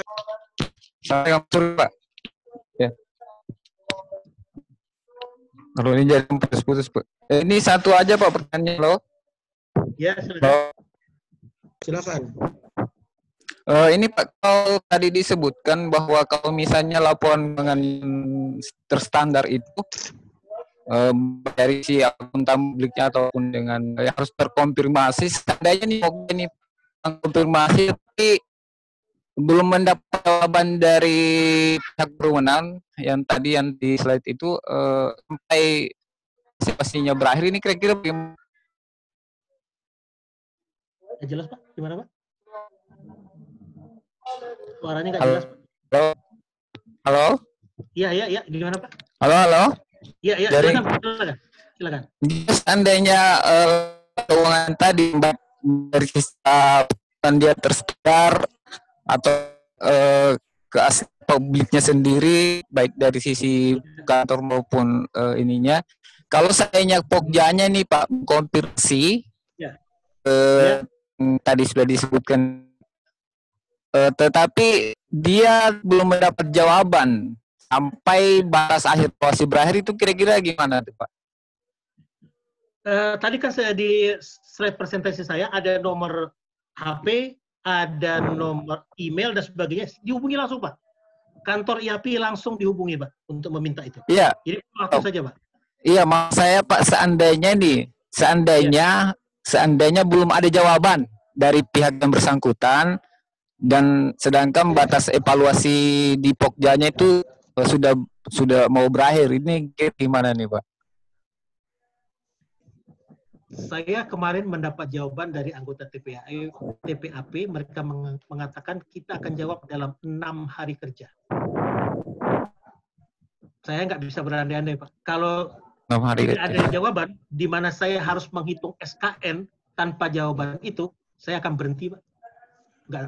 [SPEAKER 7] Saya Surya Pak. Ya. Kalau ini jadi putus-putus Pak. Ini satu aja Pak pertanyaannya loh.
[SPEAKER 1] Ya, sudah.
[SPEAKER 2] silakan.
[SPEAKER 7] Ini Pak, kalau tadi disebutkan bahwa kalau misalnya laporan dengan terstandar itu dari si akuntan publiknya ataupun dengan harus terkonfirmasi, seandainya nih konfirmasi tapi belum mendapat jawaban dari pihak berwenang yang tadi yang di slide itu sampai pastinya berakhir, ini kira-kira bagaimana?
[SPEAKER 1] Jelas Pak? Gimana Pak? Suaranya nggak jelas Pak.
[SPEAKER 7] Halo?
[SPEAKER 1] Iya. Gimana Pak?
[SPEAKER 7] Halo?
[SPEAKER 1] Iya.
[SPEAKER 7] Dari...
[SPEAKER 1] Silakan.
[SPEAKER 7] Seandainya keuangan tadi dari sisa dia tersebar atau ke aset publiknya sendiri, baik dari sisi kantor maupun ininya. Kalau sayanya Pokjanya nih Pak, konfirmasi, tadi sudah disebutkan, tetapi dia belum mendapat jawaban sampai batas akhir proses berakhir, itu kira-kira gimana tuh Pak?
[SPEAKER 1] Tadi kan di slide presentasi saya ada nomor HP, ada nomor email dan sebagainya, dihubungi langsung Pak. Kantor IAP langsung dihubungi Pak untuk meminta itu.
[SPEAKER 7] Iya.
[SPEAKER 1] Jadi waktu saja Pak.
[SPEAKER 7] Iya, maksud saya Pak, seandainya belum ada jawaban dari pihak yang bersangkutan, dan sedangkan batas evaluasi di Pokjanya itu sudah mau berakhir, ini gimana nih Pak?
[SPEAKER 1] Saya kemarin mendapat jawaban dari anggota TPAP, mereka mengatakan kita akan jawab dalam 6 hari kerja. Saya nggak bisa berandai-andai Pak. Kalau tidak ada jawaban, di mana saya harus menghitung SKN tanpa jawaban itu, saya akan berhenti Pak.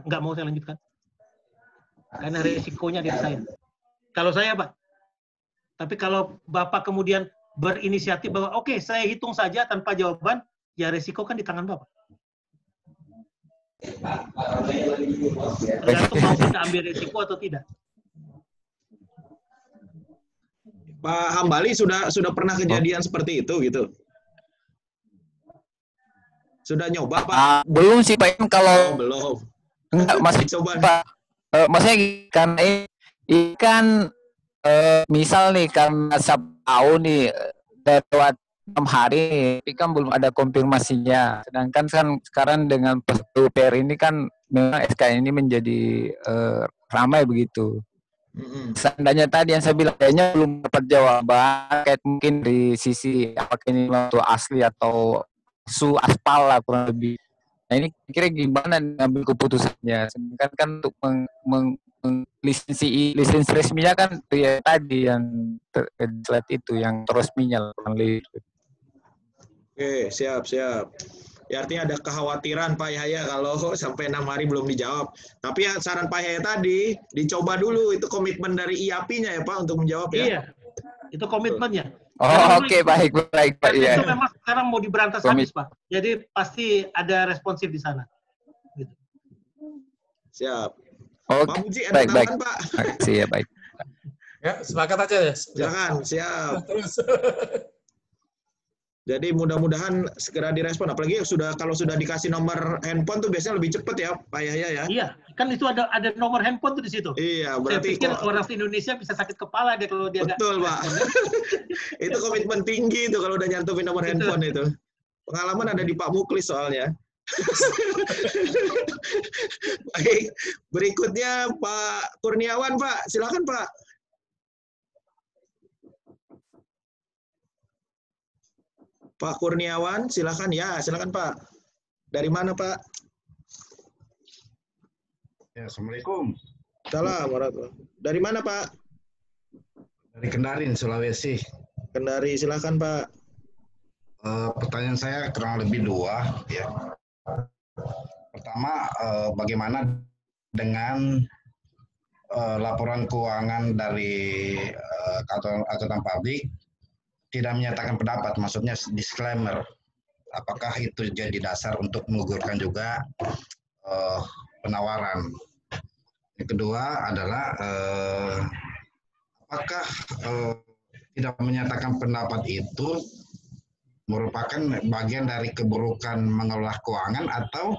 [SPEAKER 1] Nggak mau saya lanjutkan. Karena risikonya dari saya. Kalau saya Pak. Tapi kalau Bapak kemudian berinisiatif bahwa oke, saya hitung saja tanpa jawaban, ya resiko kan di tangan Bapak. Tergantung mau kita ambil resiko atau tidak.
[SPEAKER 2] Pak Hambali sudah pernah kejadian seperti itu gitu? Sudah nyoba Pak?
[SPEAKER 7] Belum sih Pak, kalau
[SPEAKER 2] belum.
[SPEAKER 7] Enggak, masih
[SPEAKER 2] coba
[SPEAKER 7] Pak. Maksudnya karena ini kan misal nih karena tahu nih lewat 6 hari, tapi kan belum ada konfirmasinya. Sedangkan kan sekarang dengan PUPR ini kan memang SKN ini menjadi ramai begitu. Seandainya tadi yang saya bilang kayaknya belum dapat jawaban kayak mungkin dari sisi apakah ini untuk asli atau su aspal lah kurang lebih. Nah ini kira gimana ngambil keputusannya? Sedangkan kan untuk lisensi resminya kan ya tadi yang slide itu yang resminya kurang lebih.
[SPEAKER 2] Oke, siap. Ya, artinya ada kekhawatiran Pak Yahya kalau sampai 6 hari belum dijawab. Tapi ya saran Pak Yahya tadi, dicoba dulu itu komitmen dari IAP-nya ya Pak untuk menjawab ya.
[SPEAKER 1] Iya, itu komitmennya.
[SPEAKER 7] Oh oke, baik Pak.
[SPEAKER 1] Karena
[SPEAKER 7] Iya.
[SPEAKER 1] itu memang sekarang mau diberantas habis Pak. Jadi pasti ada responsif di sana. Gitu.
[SPEAKER 2] Siap.
[SPEAKER 7] Oke,
[SPEAKER 2] Pak Muji ada tambahan Pak?
[SPEAKER 7] Iya, baik.
[SPEAKER 3] Ya, sepakat aja ya.
[SPEAKER 2] Silakan, siap.
[SPEAKER 3] Terus.
[SPEAKER 2] Jadi mudah-mudahan segera direspon. Apalagi kalau sudah dikasih nomor handphone tuh biasanya lebih cepat ya Pak Yahya ya.
[SPEAKER 1] Iya, kan itu ada nomor handphone tuh di situ.
[SPEAKER 2] Iya,
[SPEAKER 1] Saya
[SPEAKER 2] berarti
[SPEAKER 1] pikir orang Indonesia bisa sakit kepala deh kalau dia
[SPEAKER 2] betul Pak. Itu komitmen tinggi itu kalau udah nyantumin nomor handphone itu. Pengalaman ada di Pak Muklis soalnya. Baik, berikutnya Pak Kurniawan Pak, silakan Pak. Pak Kurniawan, silakan ya, silakan Pak. Dari mana Pak?
[SPEAKER 8] Ya, Assalamualaikum.
[SPEAKER 2] Salam warahmatullahi. Dari mana Pak?
[SPEAKER 8] Dari Kendarin, Sulawesi.
[SPEAKER 2] Kendari, silakan Pak.
[SPEAKER 8] Pertanyaan saya kurang lebih 2 ya. Pertama, bagaimana dengan laporan keuangan dari akuntan publik tidak menyatakan pendapat, maksudnya disclaimer. Apakah itu jadi dasar untuk menggugurkan juga penawaran? Yang kedua adalah apakah tidak menyatakan pendapat itu merupakan bagian dari keburukan mengelola keuangan atau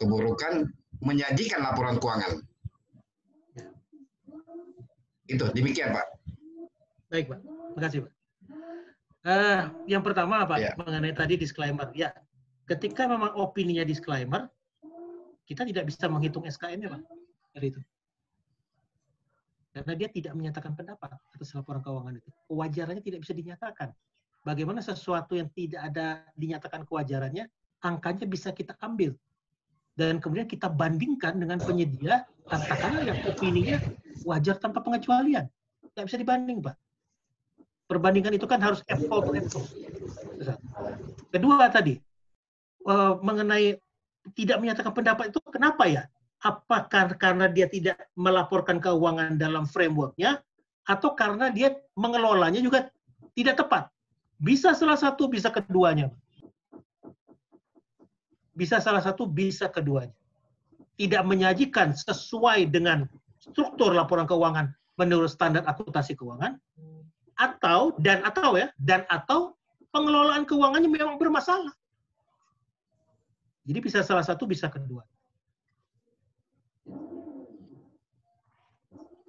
[SPEAKER 8] keburukan menyajikan laporan keuangan? Itu demikian Pak.
[SPEAKER 1] Baik Pak, terima kasih Pak. Yang pertama Pak, mengenai tadi disclaimer. Ya, ketika memang opininya disclaimer, kita tidak bisa menghitung SKN-nya Pak. Dari itu. Karena dia tidak menyatakan pendapat atas laporan keuangan itu. Kewajarannya tidak bisa dinyatakan. Bagaimana sesuatu yang tidak ada dinyatakan kewajarannya, angkanya bisa kita ambil. Dan kemudian kita bandingkan dengan penyedia, katakanlah yang opininya wajar tanpa pengecualian. Tidak bisa dibanding Pak. Perbandingan itu kan harus apple to apple. Kedua tadi, mengenai tidak menyatakan pendapat itu kenapa ya? Apakah karena dia tidak melaporkan keuangan dalam framework-nya, atau karena dia mengelolanya juga tidak tepat? Bisa salah satu, bisa keduanya. Bisa salah satu, bisa keduanya. Tidak menyajikan sesuai dengan struktur laporan keuangan menurut standar akuntansi keuangan, atau pengelolaan keuangannya memang bermasalah. Jadi bisa salah satu, bisa kedua.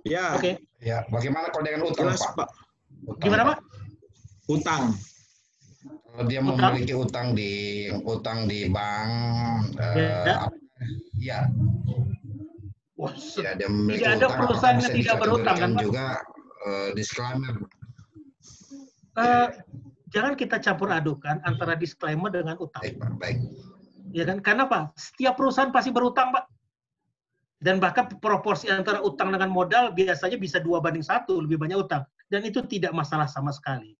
[SPEAKER 2] Ya.
[SPEAKER 1] Oke.
[SPEAKER 8] Ya, bagaimana kalau dengan utang,
[SPEAKER 2] Jelas, Pak?
[SPEAKER 8] Utang,
[SPEAKER 1] Gimana Pak?
[SPEAKER 2] Utang.
[SPEAKER 8] Kalau dia memiliki utang di bank, ya.
[SPEAKER 1] Wah,
[SPEAKER 8] Ya, dia memiliki
[SPEAKER 1] tidak ada
[SPEAKER 8] utang,
[SPEAKER 1] perusahaan
[SPEAKER 8] apakah
[SPEAKER 1] yang
[SPEAKER 8] bisa
[SPEAKER 1] tidak berutang kan Pak?
[SPEAKER 8] juga disclaimer.
[SPEAKER 1] Jangan kita campur adukan antara disclaimer dengan utang.
[SPEAKER 8] Baik, Pak, baik.
[SPEAKER 1] Ya kan? Karena apa? Setiap perusahaan pasti berutang, Pak. Dan bahkan proporsi antara utang dengan modal biasanya bisa 2:1, lebih banyak utang. Dan itu tidak masalah sama sekali.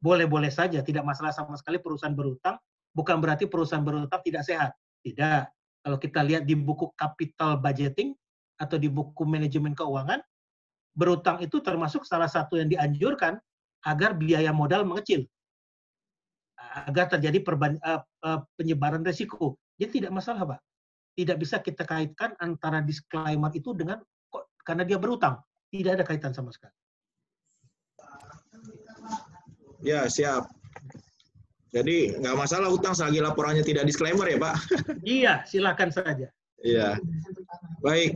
[SPEAKER 1] Boleh-boleh saja, tidak masalah sama sekali perusahaan berutang, bukan berarti perusahaan berutang tidak sehat. Tidak. Kalau kita lihat di buku capital budgeting atau di buku manajemen keuangan, berutang itu termasuk salah satu yang dianjurkan agar biaya modal mengecil. Agar terjadi penyebaran risiko. Jadi tidak masalah, Pak. Tidak bisa kita kaitkan antara disclaimer itu dengan karena dia berutang. Tidak ada kaitan sama sekali.
[SPEAKER 2] Ya, siap. Jadi nggak masalah utang selagi laporannya tidak disclaimer ya, Pak?
[SPEAKER 1] Iya, silakan saja.
[SPEAKER 2] Iya. Baik.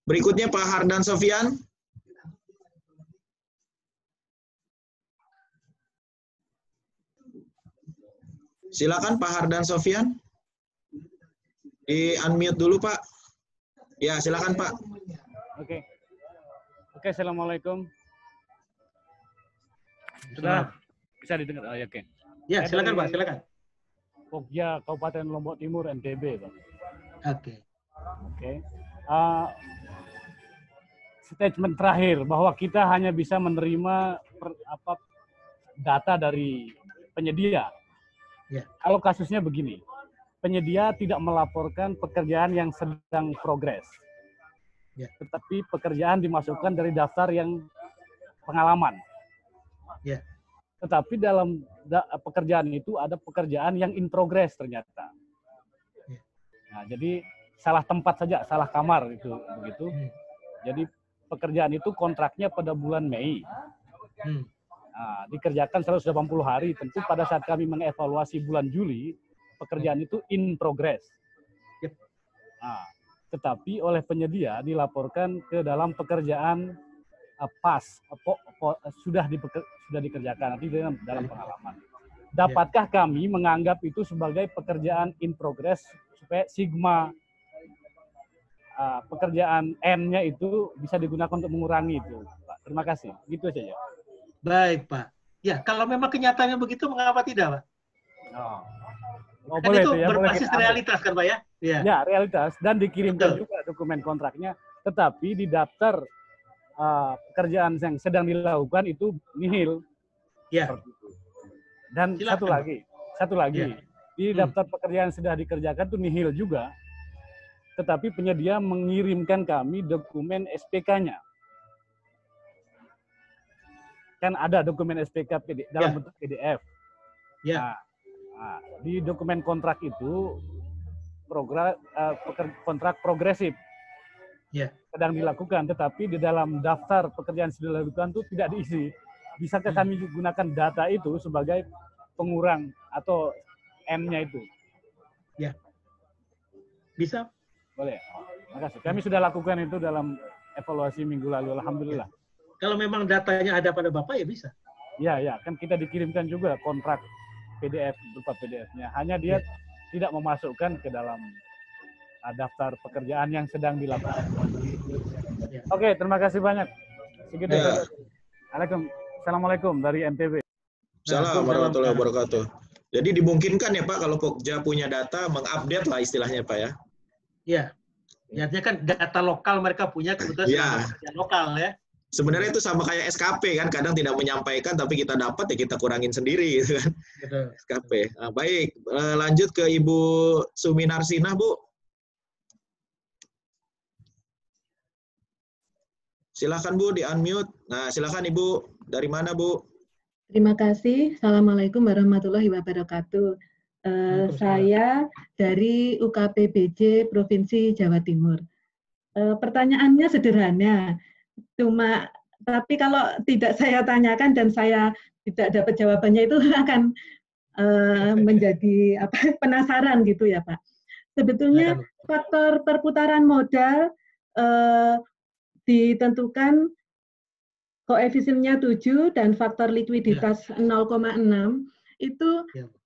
[SPEAKER 2] Berikutnya Pak Hardan Sofian. Silakan Pak Hardan Sofian. Di unmute dulu Pak. Ya silakan Pak.
[SPEAKER 9] Oke. Oke, assalamualaikum. Sudah bisa didengar? Oh, ya, oke.
[SPEAKER 1] Ya, silakan Pak, silakan.
[SPEAKER 9] Pokja, Kabupaten Lombok Timur, NTB, Pak.
[SPEAKER 1] Oke.
[SPEAKER 9] Oke. Statement terakhir bahwa kita hanya bisa menerima data dari penyedia.
[SPEAKER 1] Ya.
[SPEAKER 9] Kalau kasusnya begini, penyedia tidak melaporkan pekerjaan yang sedang progres.
[SPEAKER 1] Ya.
[SPEAKER 9] Tetapi pekerjaan dimasukkan dari daftar yang pengalaman.
[SPEAKER 1] Ya.
[SPEAKER 9] Tetapi dalam pekerjaan itu ada pekerjaan yang in progress ternyata.
[SPEAKER 1] Ya.
[SPEAKER 9] Nah, jadi salah tempat saja, salah kamar itu begitu. Jadi pekerjaan itu kontraknya pada bulan Mei. Nah, dikerjakan 180 hari. Tentu pada saat kami mengevaluasi bulan Juli, pekerjaan itu in progress. Nah, tetapi oleh penyedia dilaporkan ke dalam pekerjaan sudah dikerjakan nanti dalam pengalaman. Dapatkah kami menganggap itu sebagai pekerjaan in progress supaya sigma pekerjaan N-nya itu bisa digunakan untuk mengurangi itu, Pak? Terima kasih. Gitu saja.
[SPEAKER 1] Baik, Pak. Ya, kalau memang kenyataannya begitu, mengapa tidak, Pak?
[SPEAKER 9] Oh,
[SPEAKER 1] kan
[SPEAKER 9] boleh
[SPEAKER 1] itu
[SPEAKER 9] ya,
[SPEAKER 1] berbasis realitas kan, Pak ya?
[SPEAKER 9] Ya, realitas. Dan dikirimkan juga dokumen kontraknya. Tetapi di daftar pekerjaan yang sedang dilakukan itu nihil.
[SPEAKER 1] Ya.
[SPEAKER 9] Dan
[SPEAKER 1] silakan.
[SPEAKER 9] satu lagi. Di daftar pekerjaan yang sudah dikerjakan itu nihil juga. Tetapi penyedia mengirimkan kami dokumen SPK-nya. Kan ada dokumen SPK dalam bentuk PDF.
[SPEAKER 1] Ya.
[SPEAKER 9] Nah, di dokumen kontrak itu kontrak progresif sedang dilakukan, tetapi di dalam daftar pekerjaan sudah dilakukan itu tidak diisi. Bisakah kami gunakan data itu sebagai pengurang atau N-nya itu?
[SPEAKER 1] Ya, bisa.
[SPEAKER 9] Boleh. Terima kasih. Kami sudah lakukan itu dalam evaluasi minggu lalu. Alhamdulillah.
[SPEAKER 1] Kalau memang datanya ada pada Bapak ya bisa.
[SPEAKER 9] Ya, kan kita dikirimkan juga kontrak PDF berupa PDF-nya. Hanya dia tidak memasukkan ke dalam daftar pekerjaan yang sedang dilakukan. Oke, terima kasih banyak. Segitu saja. Assalamualaikum dari NTB.
[SPEAKER 2] Assalamualaikum warahmatullahi wabarakatuh. Jadi dimungkinkan ya Pak kalau Pokja punya data mengupdate lah istilahnya Pak ya.
[SPEAKER 1] Iya. Artinya kan data lokal mereka punya kebetulan lokal ya.
[SPEAKER 2] Sebenarnya itu sama kayak SKP kan, kadang tidak menyampaikan tapi kita dapat ya kita kurangin sendiri gitu kan.
[SPEAKER 1] Betul.
[SPEAKER 2] SKP. Nah, baik, lanjut ke Ibu Suminarsinah Bu. Silakan Bu di unmute. Nah, silakan Ibu. Dari mana Bu?
[SPEAKER 10] Terima kasih. Assalamualaikum warahmatullahi wabarakatuh. Saya dari UKPBJ Provinsi Jawa Timur. Pertanyaannya sederhana, tapi kalau tidak saya tanyakan dan saya tidak dapat jawabannya itu akan menjadi penasaran gitu ya Pak. Sebetulnya faktor perputaran modal ditentukan koefisiennya 7 dan faktor likuiditas 0,6 itu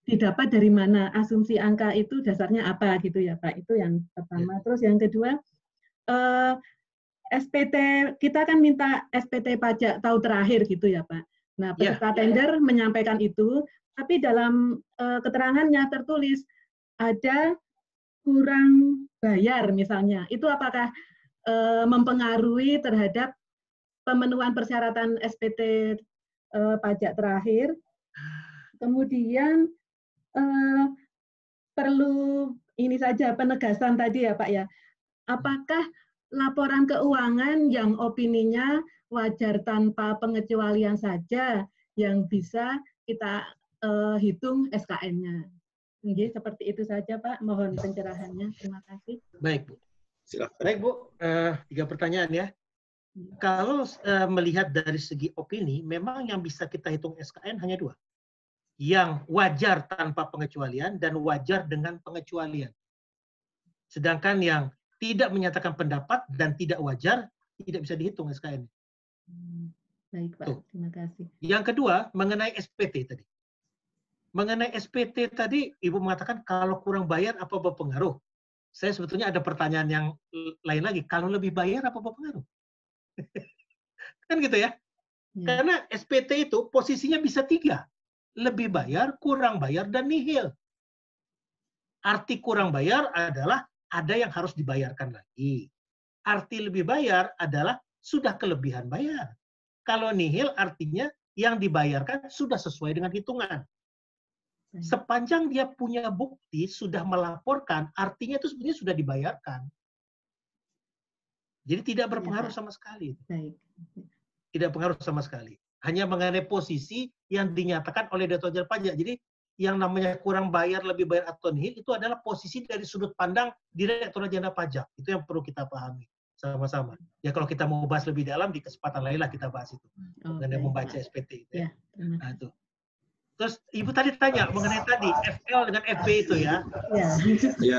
[SPEAKER 10] didapat dari mana? Asumsi angka itu dasarnya apa gitu ya Pak? Itu yang pertama. Terus yang kedua, SPT, kita kan minta SPT pajak tahun terakhir gitu ya Pak. Nah, peserta tender menyampaikan itu, tapi dalam keterangannya tertulis ada kurang bayar misalnya. Itu apakah mempengaruhi terhadap pemenuhan persyaratan SPT pajak terakhir? Kemudian perlu ini saja penegasan tadi ya Pak ya. Apakah laporan keuangan yang opininya wajar tanpa pengecualian saja yang bisa kita hitung SKN-nya? Seperti itu saja Pak. Mohon pencerahannya. Terima kasih.
[SPEAKER 1] Baik Bu. Silakan. Baik Bu. 3 pertanyaan ya. Kalau melihat dari segi opini, memang yang bisa kita hitung SKN hanya 2. Yang wajar tanpa pengecualian dan wajar dengan pengecualian. Sedangkan yang tidak menyatakan pendapat dan tidak wajar, tidak bisa dihitung SKN.
[SPEAKER 10] Baik Pak, terima kasih.
[SPEAKER 1] Yang kedua, mengenai SPT tadi. Mengenai SPT tadi, Ibu mengatakan kalau kurang bayar apa berpengaruh? saya sebetulnya ada pertanyaan yang lain lagi. Kalau lebih bayar apa berpengaruh? Kan gitu ya. Karena SPT itu posisinya bisa 3. Lebih bayar, kurang bayar, dan nihil. Arti kurang bayar adalah ada yang harus dibayarkan lagi. Arti lebih bayar adalah sudah kelebihan bayar. Kalau nihil artinya yang dibayarkan sudah sesuai dengan hitungan. Sepanjang dia punya bukti, sudah melaporkan, artinya itu sebenarnya sudah dibayarkan. Jadi tidak berpengaruh sama sekali. Tidak pengaruh sama sekali. Hanya mengenai posisi yang dinyatakan oleh Direktur Jenderal Pajak. Jadi yang namanya kurang bayar, lebih bayar atau nihil itu adalah posisi dari sudut pandang Direktur Jenderal Pajak. Itu yang perlu kita pahami sama-sama. Ya kalau kita mau bahas lebih dalam di kesempatan lain lah kita bahas itu mengenai membaca SPT. Itu ya. Nah, itu. Terus Ibu tadi tanya mengenai tadi FL dengan FB itu ya.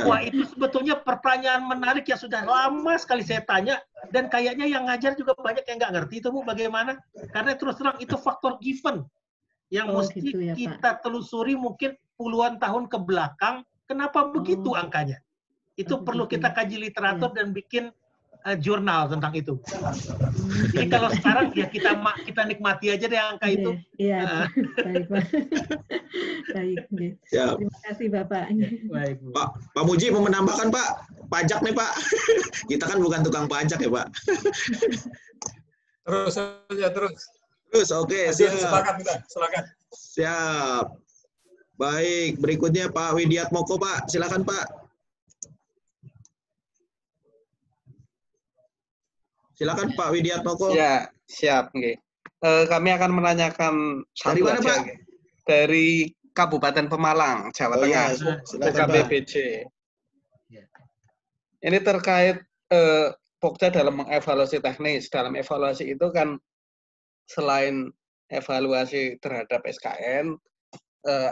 [SPEAKER 1] Wah itu sebetulnya pertanyaan menarik yang sudah lama sekali saya tanya dan kayaknya yang ngajar juga banyak yang nggak ngerti itu Bu bagaimana. Karena terus terang itu faktor given yang mesti gitu ya, kita telusuri mungkin puluhan tahun ke belakang. Kenapa begitu angkanya? Itu perlu kita kaji literatur dan bikin jurnal tentang itu. Jadi kalau sekarang ya kita nikmati aja deh angka itu.
[SPEAKER 10] Iya, baik Pak. Baik. Terima kasih Bapak.
[SPEAKER 1] Baik,
[SPEAKER 2] Pak Muji mau menambahkan Pak, pajak nih Pak. Kita kan bukan tukang pajak ya Pak.
[SPEAKER 3] Terus saja terus.
[SPEAKER 2] Terus oke, siap.
[SPEAKER 3] Silakan.
[SPEAKER 2] Siap. Baik, berikutnya Pak Widiatmoko Pak, silakan Pak. Silakan Pak Widiatmoko.
[SPEAKER 11] Ya, siap. Okay. Kami akan menanyakan
[SPEAKER 2] dari mana Pak?
[SPEAKER 11] Okay. Dari Kabupaten Pemalang, Jawa Tengah.
[SPEAKER 2] Silakan
[SPEAKER 11] BPJ. Ini terkait Pokja dalam mengevaluasi teknis. Dalam evaluasi itu kan selain evaluasi terhadap SKN,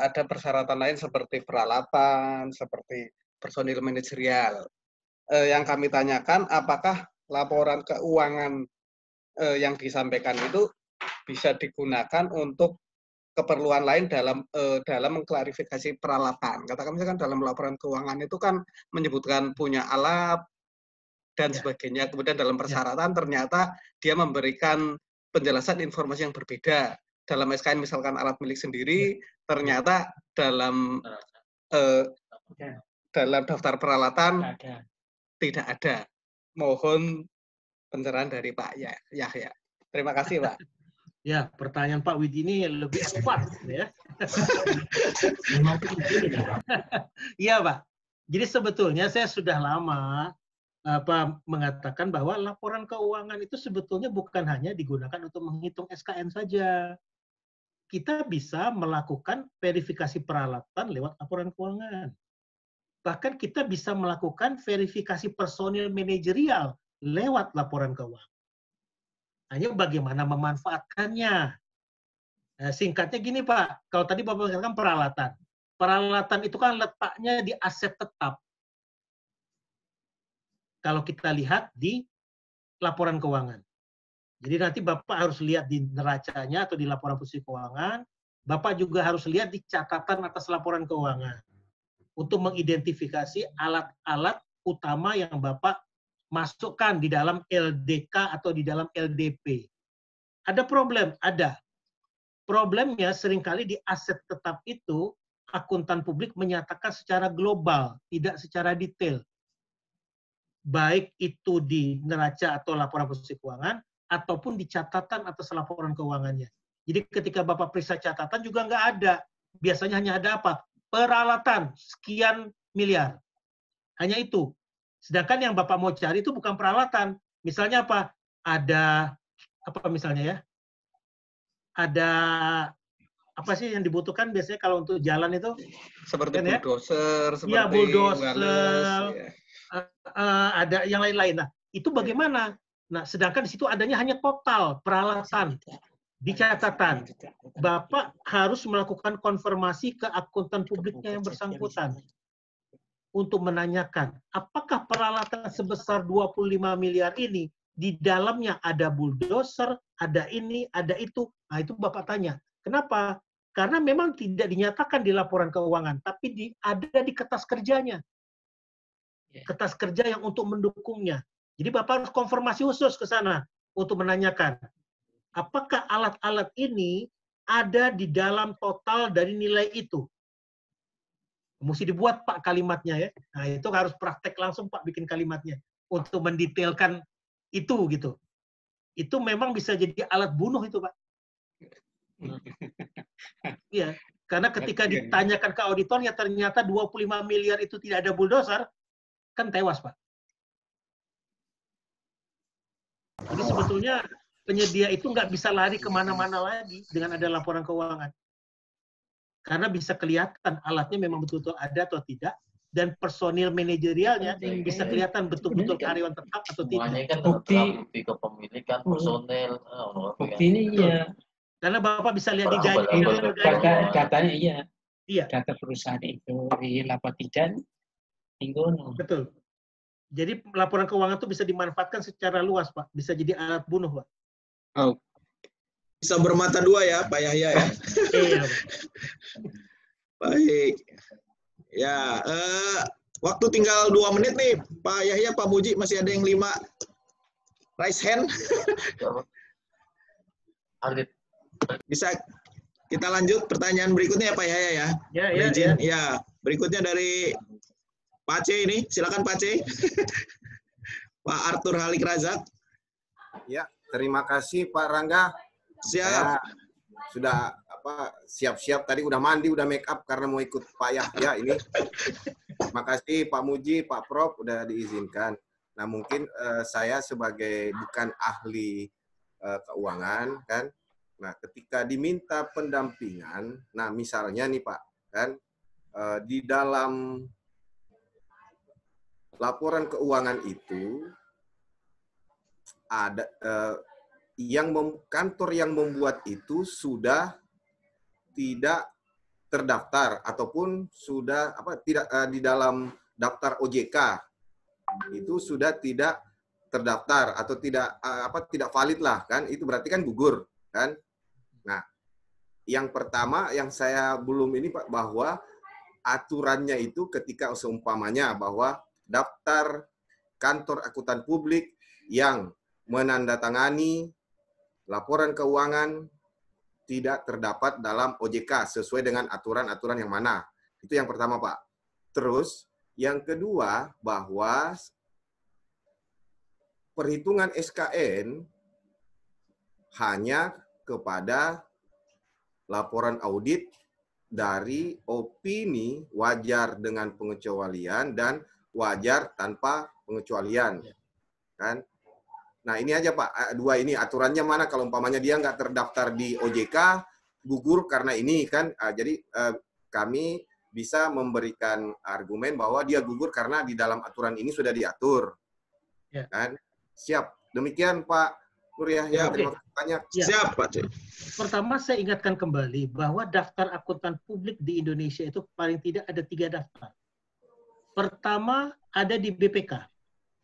[SPEAKER 11] ada persyaratan lain seperti peralatan, seperti personil manajerial. Yang kami tanyakan, apakah laporan keuangan yang disampaikan itu bisa digunakan untuk keperluan lain dalam mengklarifikasi peralatan. Katakan misalkan dalam laporan keuangan itu kan menyebutkan punya alat dan sebagainya. Kemudian dalam persyaratan ternyata dia memberikan penjelasan informasi yang berbeda. Dalam SKN misalkan alat milik sendiri, ternyata dalam daftar peralatan tidak ada. Mohon pencerahan dari Pak Yahya. Terima kasih, Pak.
[SPEAKER 1] Ya, pertanyaan Pak Widi ini lebih advance ya. Iya, Pak. Jadi sebetulnya saya sudah lama mengatakan bahwa laporan keuangan itu sebetulnya bukan hanya digunakan untuk menghitung SKN saja. Kita bisa melakukan verifikasi peralatan lewat laporan keuangan. Bahkan kita bisa melakukan verifikasi personil manajerial lewat laporan keuangan. Hanya bagaimana memanfaatkannya. Singkatnya gini Pak, kalau tadi Bapak katakan peralatan. Peralatan itu kan letaknya di aset tetap. Kalau kita lihat di laporan keuangan. Jadi nanti Bapak harus lihat di neracanya atau di laporan posisi keuangan. Bapak juga harus lihat di catatan atas laporan keuangan. Untuk mengidentifikasi alat-alat utama yang Bapak masukkan di dalam LDK atau di dalam LDP. Ada problem? Ada. Problemnya seringkali di aset tetap itu, akuntan publik menyatakan secara global, tidak secara detail. Baik itu di neraca atau laporan posisi keuangan, ataupun di catatan atas laporan keuangannya. Jadi ketika Bapak periksa catatan juga nggak ada. Biasanya hanya ada apa? Peralatan sekian miliar. Hanya itu. Sedangkan yang Bapak mau cari itu bukan peralatan. Misalnya apa? Ada apa misalnya ya? Ada apa sih yang dibutuhkan biasanya kalau untuk jalan itu?
[SPEAKER 11] Seperti kan, bulldozer,
[SPEAKER 1] seperti ya, bulldozer, ada yang lain-lain. Nah, itu bagaimana? Nah, sedangkan di situ adanya hanya total peralatan. Di catatan, Bapak harus melakukan konfirmasi ke akuntan publiknya yang bersangkutan untuk menanyakan apakah peralatan sebesar 25 miliar ini di dalamnya ada bulldozer, ada ini, ada itu. Nah, itu Bapak tanya. Kenapa? Karena memang tidak dinyatakan di laporan keuangan, tapi ada di kertas kerjanya. kertas kerja yang untuk mendukungnya. Jadi Bapak harus konfirmasi khusus ke sana untuk menanyakan, apakah alat-alat ini ada di dalam total dari nilai itu. Mesti dibuat Pak kalimatnya ya. Nah itu harus praktek langsung Pak bikin kalimatnya untuk mendetailkan itu gitu. Itu memang bisa jadi alat bunuh itu Pak. Iya, karena ketika ditanyakan ke auditornya ternyata 25 miliar itu tidak ada bulldozer, kan tewas Pak. Jadi sebetulnya penyedia itu nggak bisa lari kemana-mana lagi dengan ada laporan keuangan. Karena bisa kelihatan alatnya memang betul-betul ada atau tidak, dan personil manajerialnya bisa kelihatan betul-betul karyawan tetap atau tidak.
[SPEAKER 12] Semuanya kan bukti kepemilikan personel.
[SPEAKER 13] Bukti ini iya.
[SPEAKER 1] Karena Bapak bisa lihat di gaji.
[SPEAKER 13] Datanya iya.
[SPEAKER 1] Iya.
[SPEAKER 13] Data perusahaan itu di lapor tidak tinggal.
[SPEAKER 1] Betul. Jadi laporan keuangan itu bisa dimanfaatkan secara luas, Pak. Bisa jadi alat bunuh, Pak.
[SPEAKER 2] Oh. Bisa bermata dua ya, Pak Yahya ya.
[SPEAKER 1] Iya, Pak.
[SPEAKER 2] Baik. Ya, waktu tinggal 2 menit nih, Pak Yahya, Pak Muji, masih ada yang 5 raise hand. Bisa kita lanjut pertanyaan berikutnya ya Pak Yahya ya. Ya, berikutnya dari Pak C ini, silakan Pak C. Pak Arthur Halik Razak.
[SPEAKER 14] Ya, terima kasih Pak Rangga.
[SPEAKER 2] Siap.
[SPEAKER 14] Saya sudah siap-siap tadi udah mandi, udah make up karena mau ikut Pak Yahya ini. Terima kasih Pak Muji, Pak Prof udah diizinkan. Nah, mungkin saya sebagai bukan ahli keuangan kan. Nah, ketika diminta pendampingan, nah misalnya nih Pak, kan di dalam laporan keuangan itu ada kantor yang membuat itu sudah tidak terdaftar ataupun sudah tidak di dalam daftar OJK itu sudah tidak terdaftar atau tidak valid lah kan, itu berarti kan gugur kan. Nah, yang pertama yang saya belum ini Pak, bahwa aturannya itu ketika seumpamanya bahwa daftar kantor akuntan publik yang menandatangani laporan keuangan tidak terdapat dalam OJK sesuai dengan aturan-aturan yang mana. Itu yang pertama Pak. Terus yang kedua bahwa perhitungan SKN hanya kepada laporan audit dari opini wajar dengan pengecualian dan wajar tanpa pengecualian. Kan? Nah, ini aja Pak, dua ini aturannya mana kalau umpamanya dia nggak terdaftar di OJK, gugur karena ini kan. Jadi kami bisa memberikan argumen bahwa dia gugur karena di dalam aturan ini sudah diatur. Ya. Kan? Siap. Demikian Pak Nur Yahya, terima kasih banyak.
[SPEAKER 1] Ya.
[SPEAKER 2] Siap Pak.
[SPEAKER 1] Pertama saya ingatkan kembali bahwa daftar akuntan publik di Indonesia itu paling tidak ada 3 daftar. Pertama ada di BPK,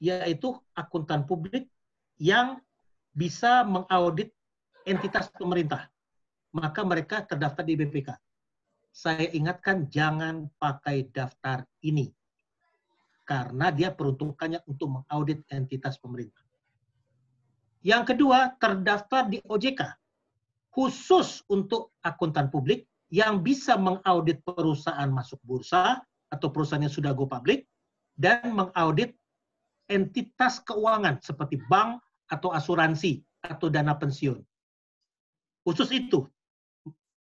[SPEAKER 1] yaitu akuntan publik yang bisa mengaudit entitas pemerintah. Maka mereka terdaftar di BPK. Saya ingatkan jangan pakai daftar ini. Karena dia peruntukannya untuk mengaudit entitas pemerintah. Yang kedua, terdaftar di OJK. Khusus untuk akuntan publik yang bisa mengaudit perusahaan masuk bursa atau perusahaan yang sudah go public dan mengaudit entitas keuangan seperti bank atau asuransi atau dana pensiun. Khusus itu,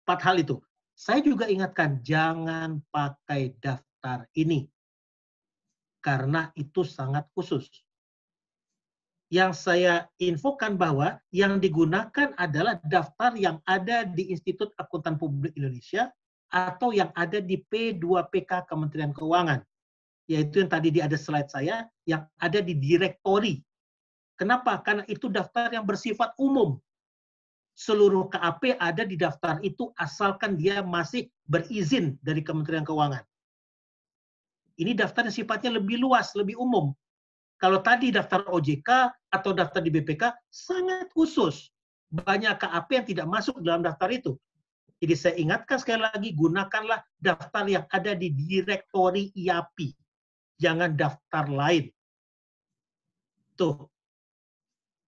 [SPEAKER 1] 4 hal itu. Saya juga ingatkan jangan pakai daftar ini karena itu sangat khusus. Yang saya infokan bahwa yang digunakan adalah daftar yang ada di Institut Akuntan Publik Indonesia atau yang ada di P2PK Kementerian Keuangan. Yaitu yang tadi ada slide saya, yang ada di direktori. Kenapa? Karena itu daftar yang bersifat umum. Seluruh KAP ada di daftar itu asalkan dia masih berizin dari Kementerian Keuangan. Ini daftar yang sifatnya lebih luas, lebih umum. Kalau tadi daftar OJK atau daftar di BPK sangat khusus. Banyak KAP yang tidak masuk dalam daftar itu. Jadi saya ingatkan sekali lagi, gunakanlah daftar yang ada di direktori IAPI. jangan daftar lain. Tuh.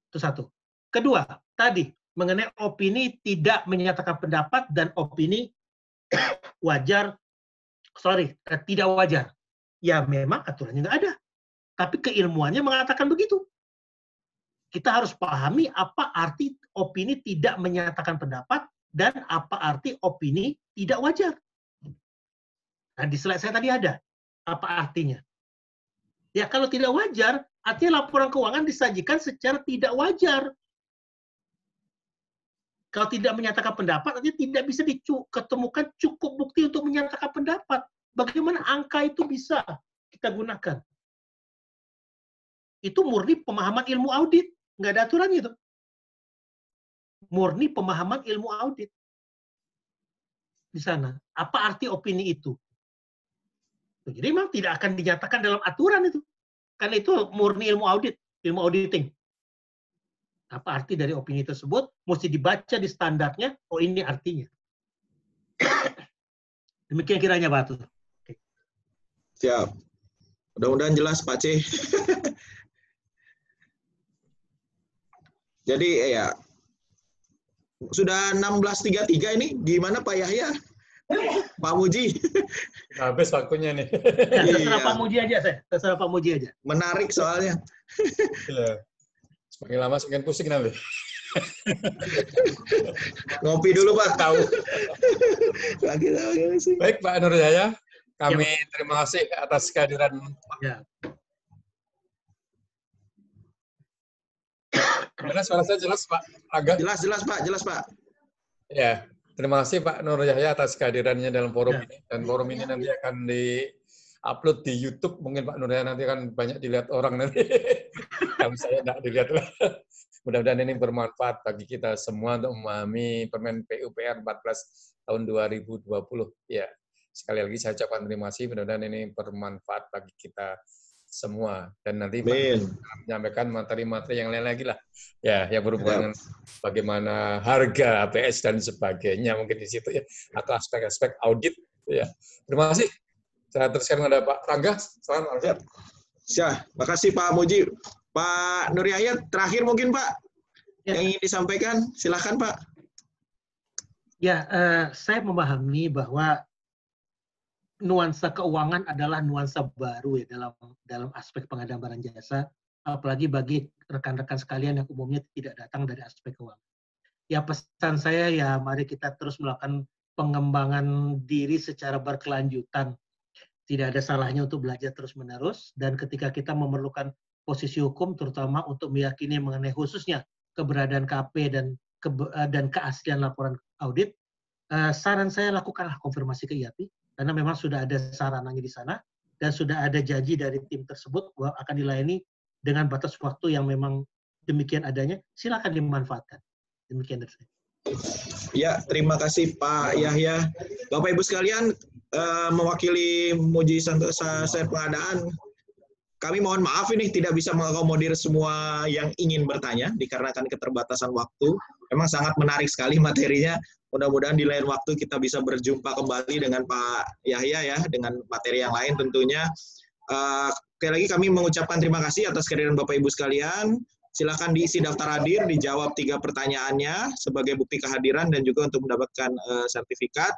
[SPEAKER 1] Itu satu. Kedua, tadi mengenai opini tidak menyatakan pendapat dan opini wajar, tidak wajar. Ya memang aturannya nggak ada. Tapi keilmuannya mengatakan begitu. Kita harus pahami apa arti opini tidak menyatakan pendapat dan apa arti opini tidak wajar. Nah, di slide saya tadi ada. Apa artinya? Ya, kalau tidak wajar, artinya laporan keuangan disajikan secara tidak wajar. Kalau tidak menyatakan pendapat, artinya tidak bisa diketemukan cukup bukti untuk menyatakan pendapat. Bagaimana angka itu bisa kita gunakan? Itu murni pemahaman ilmu audit. Nggak ada aturannya itu. Murni pemahaman ilmu audit. Di sana. Apa arti opini itu? Jadi memang tidak akan dinyatakan dalam aturan itu. Karena itu murni ilmu audit, ilmu auditing. Apa arti dari opini tersebut? Mesti dibaca di standarnya, oh ini artinya. Demikian kiranya Pak Atur.
[SPEAKER 2] Siap. Mudah-mudahan jelas Pak C. Jadi ya, sudah 16.33 ini, gimana Pak Yahya? Pak Muji.
[SPEAKER 3] Habis waktunya nih.
[SPEAKER 1] Ya, terserah Pak Muji aja saya. Terserah Pak Muji aja.
[SPEAKER 2] Menarik soalnya.
[SPEAKER 3] Ya. Semakin lama semakin pusing nanti.
[SPEAKER 2] Ngopi dulu Pak.
[SPEAKER 3] Tahu. Baik Pak Nur Yahya, kami terima kasih atas kehadiran.
[SPEAKER 1] Ya.
[SPEAKER 3] Gimana suara saya jelas Pak? Agak
[SPEAKER 2] jelas Pak, jelas Pak.
[SPEAKER 3] Ya. Terima kasih Pak Nur Yahya atas kehadirannya dalam forum ini. Dan forum ini nanti akan di-upload di YouTube. Mungkin Pak Nur Yahya nanti akan banyak dilihat orang nanti. Yang saya tidak dilihat lah. Mudah-mudahan ini bermanfaat bagi kita semua untuk memahami Permen PUPR 14 tahun 2020. Ya, sekali lagi saya ucapkan terima kasih. Mudah-mudahan ini bermanfaat bagi kita semua, dan nanti menyampaikan materi-materi yang lain lagi lah, ya, yang berhubungan dengan bagaimana harga APS dan sebagainya, mungkin di situ ya, atau aspek-aspek audit, ya. Terima kasih. Saya teruskan kepada Pak Rangga. Siap.
[SPEAKER 2] Siap. Makasih Pak Muji. Pak Nur Yahya, terakhir mungkin Pak, yang ingin disampaikan, silakan Pak.
[SPEAKER 1] Ya, saya memahami bahwa nuansa keuangan adalah nuansa baru ya dalam aspek pengadaan barang jasa, apalagi bagi rekan-rekan sekalian yang umumnya tidak datang dari aspek keuangan. Ya, pesan saya ya mari kita terus melakukan pengembangan diri secara berkelanjutan. Tidak ada salahnya untuk belajar terus-menerus, dan ketika kita memerlukan posisi hukum terutama untuk meyakini mengenai khususnya keberadaan KP dan keaslian laporan audit, saran saya lakukanlah konfirmasi ke IAPI. Karena memang sudah ada sarananya di sana, dan sudah ada janji dari tim tersebut bahwa akan dilayani dengan batas waktu yang memang demikian adanya, silakan dimanfaatkan. Demikian dari saya.
[SPEAKER 2] Ya, terima kasih Pak Yahya. Bapak Ibu sekalian, mewakili Muji Santosa Saya Pengadaan, kami mohon maaf ini tidak bisa mengakomodir semua yang ingin bertanya dikarenakan keterbatasan waktu. Memang sangat menarik sekali materinya. Mudah-mudahan di lain waktu kita bisa berjumpa kembali dengan Pak Yahya ya, dengan materi yang lain tentunya. Sekali lagi kami mengucapkan terima kasih atas kehadiran Bapak Ibu sekalian. Silakan diisi daftar hadir, dijawab 3 pertanyaannya sebagai bukti kehadiran dan juga untuk mendapatkan sertifikat.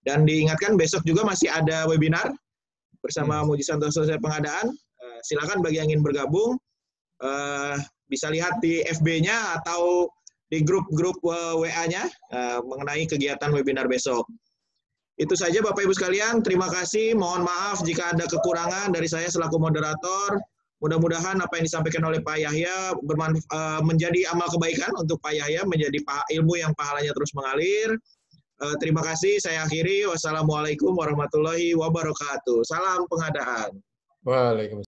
[SPEAKER 2] Dan diingatkan besok juga masih ada webinar bersama Muji Santosa Saya Pengadaan. Silakan bagi yang ingin bergabung, bisa lihat di FB-nya atau di grup-grup WA-nya mengenai kegiatan webinar besok. Itu saja Bapak Ibu sekalian, terima kasih. Mohon maaf jika ada kekurangan dari saya selaku moderator. Mudah-mudahan apa yang disampaikan oleh Pak Yahya menjadi amal kebaikan untuk Pak Yahya, menjadi ilmu yang pahalanya terus mengalir. Terima kasih, saya akhiri. Wassalamualaikum warahmatullahi wabarakatuh. Salam pengadaan.
[SPEAKER 3] Waalaikumsalam.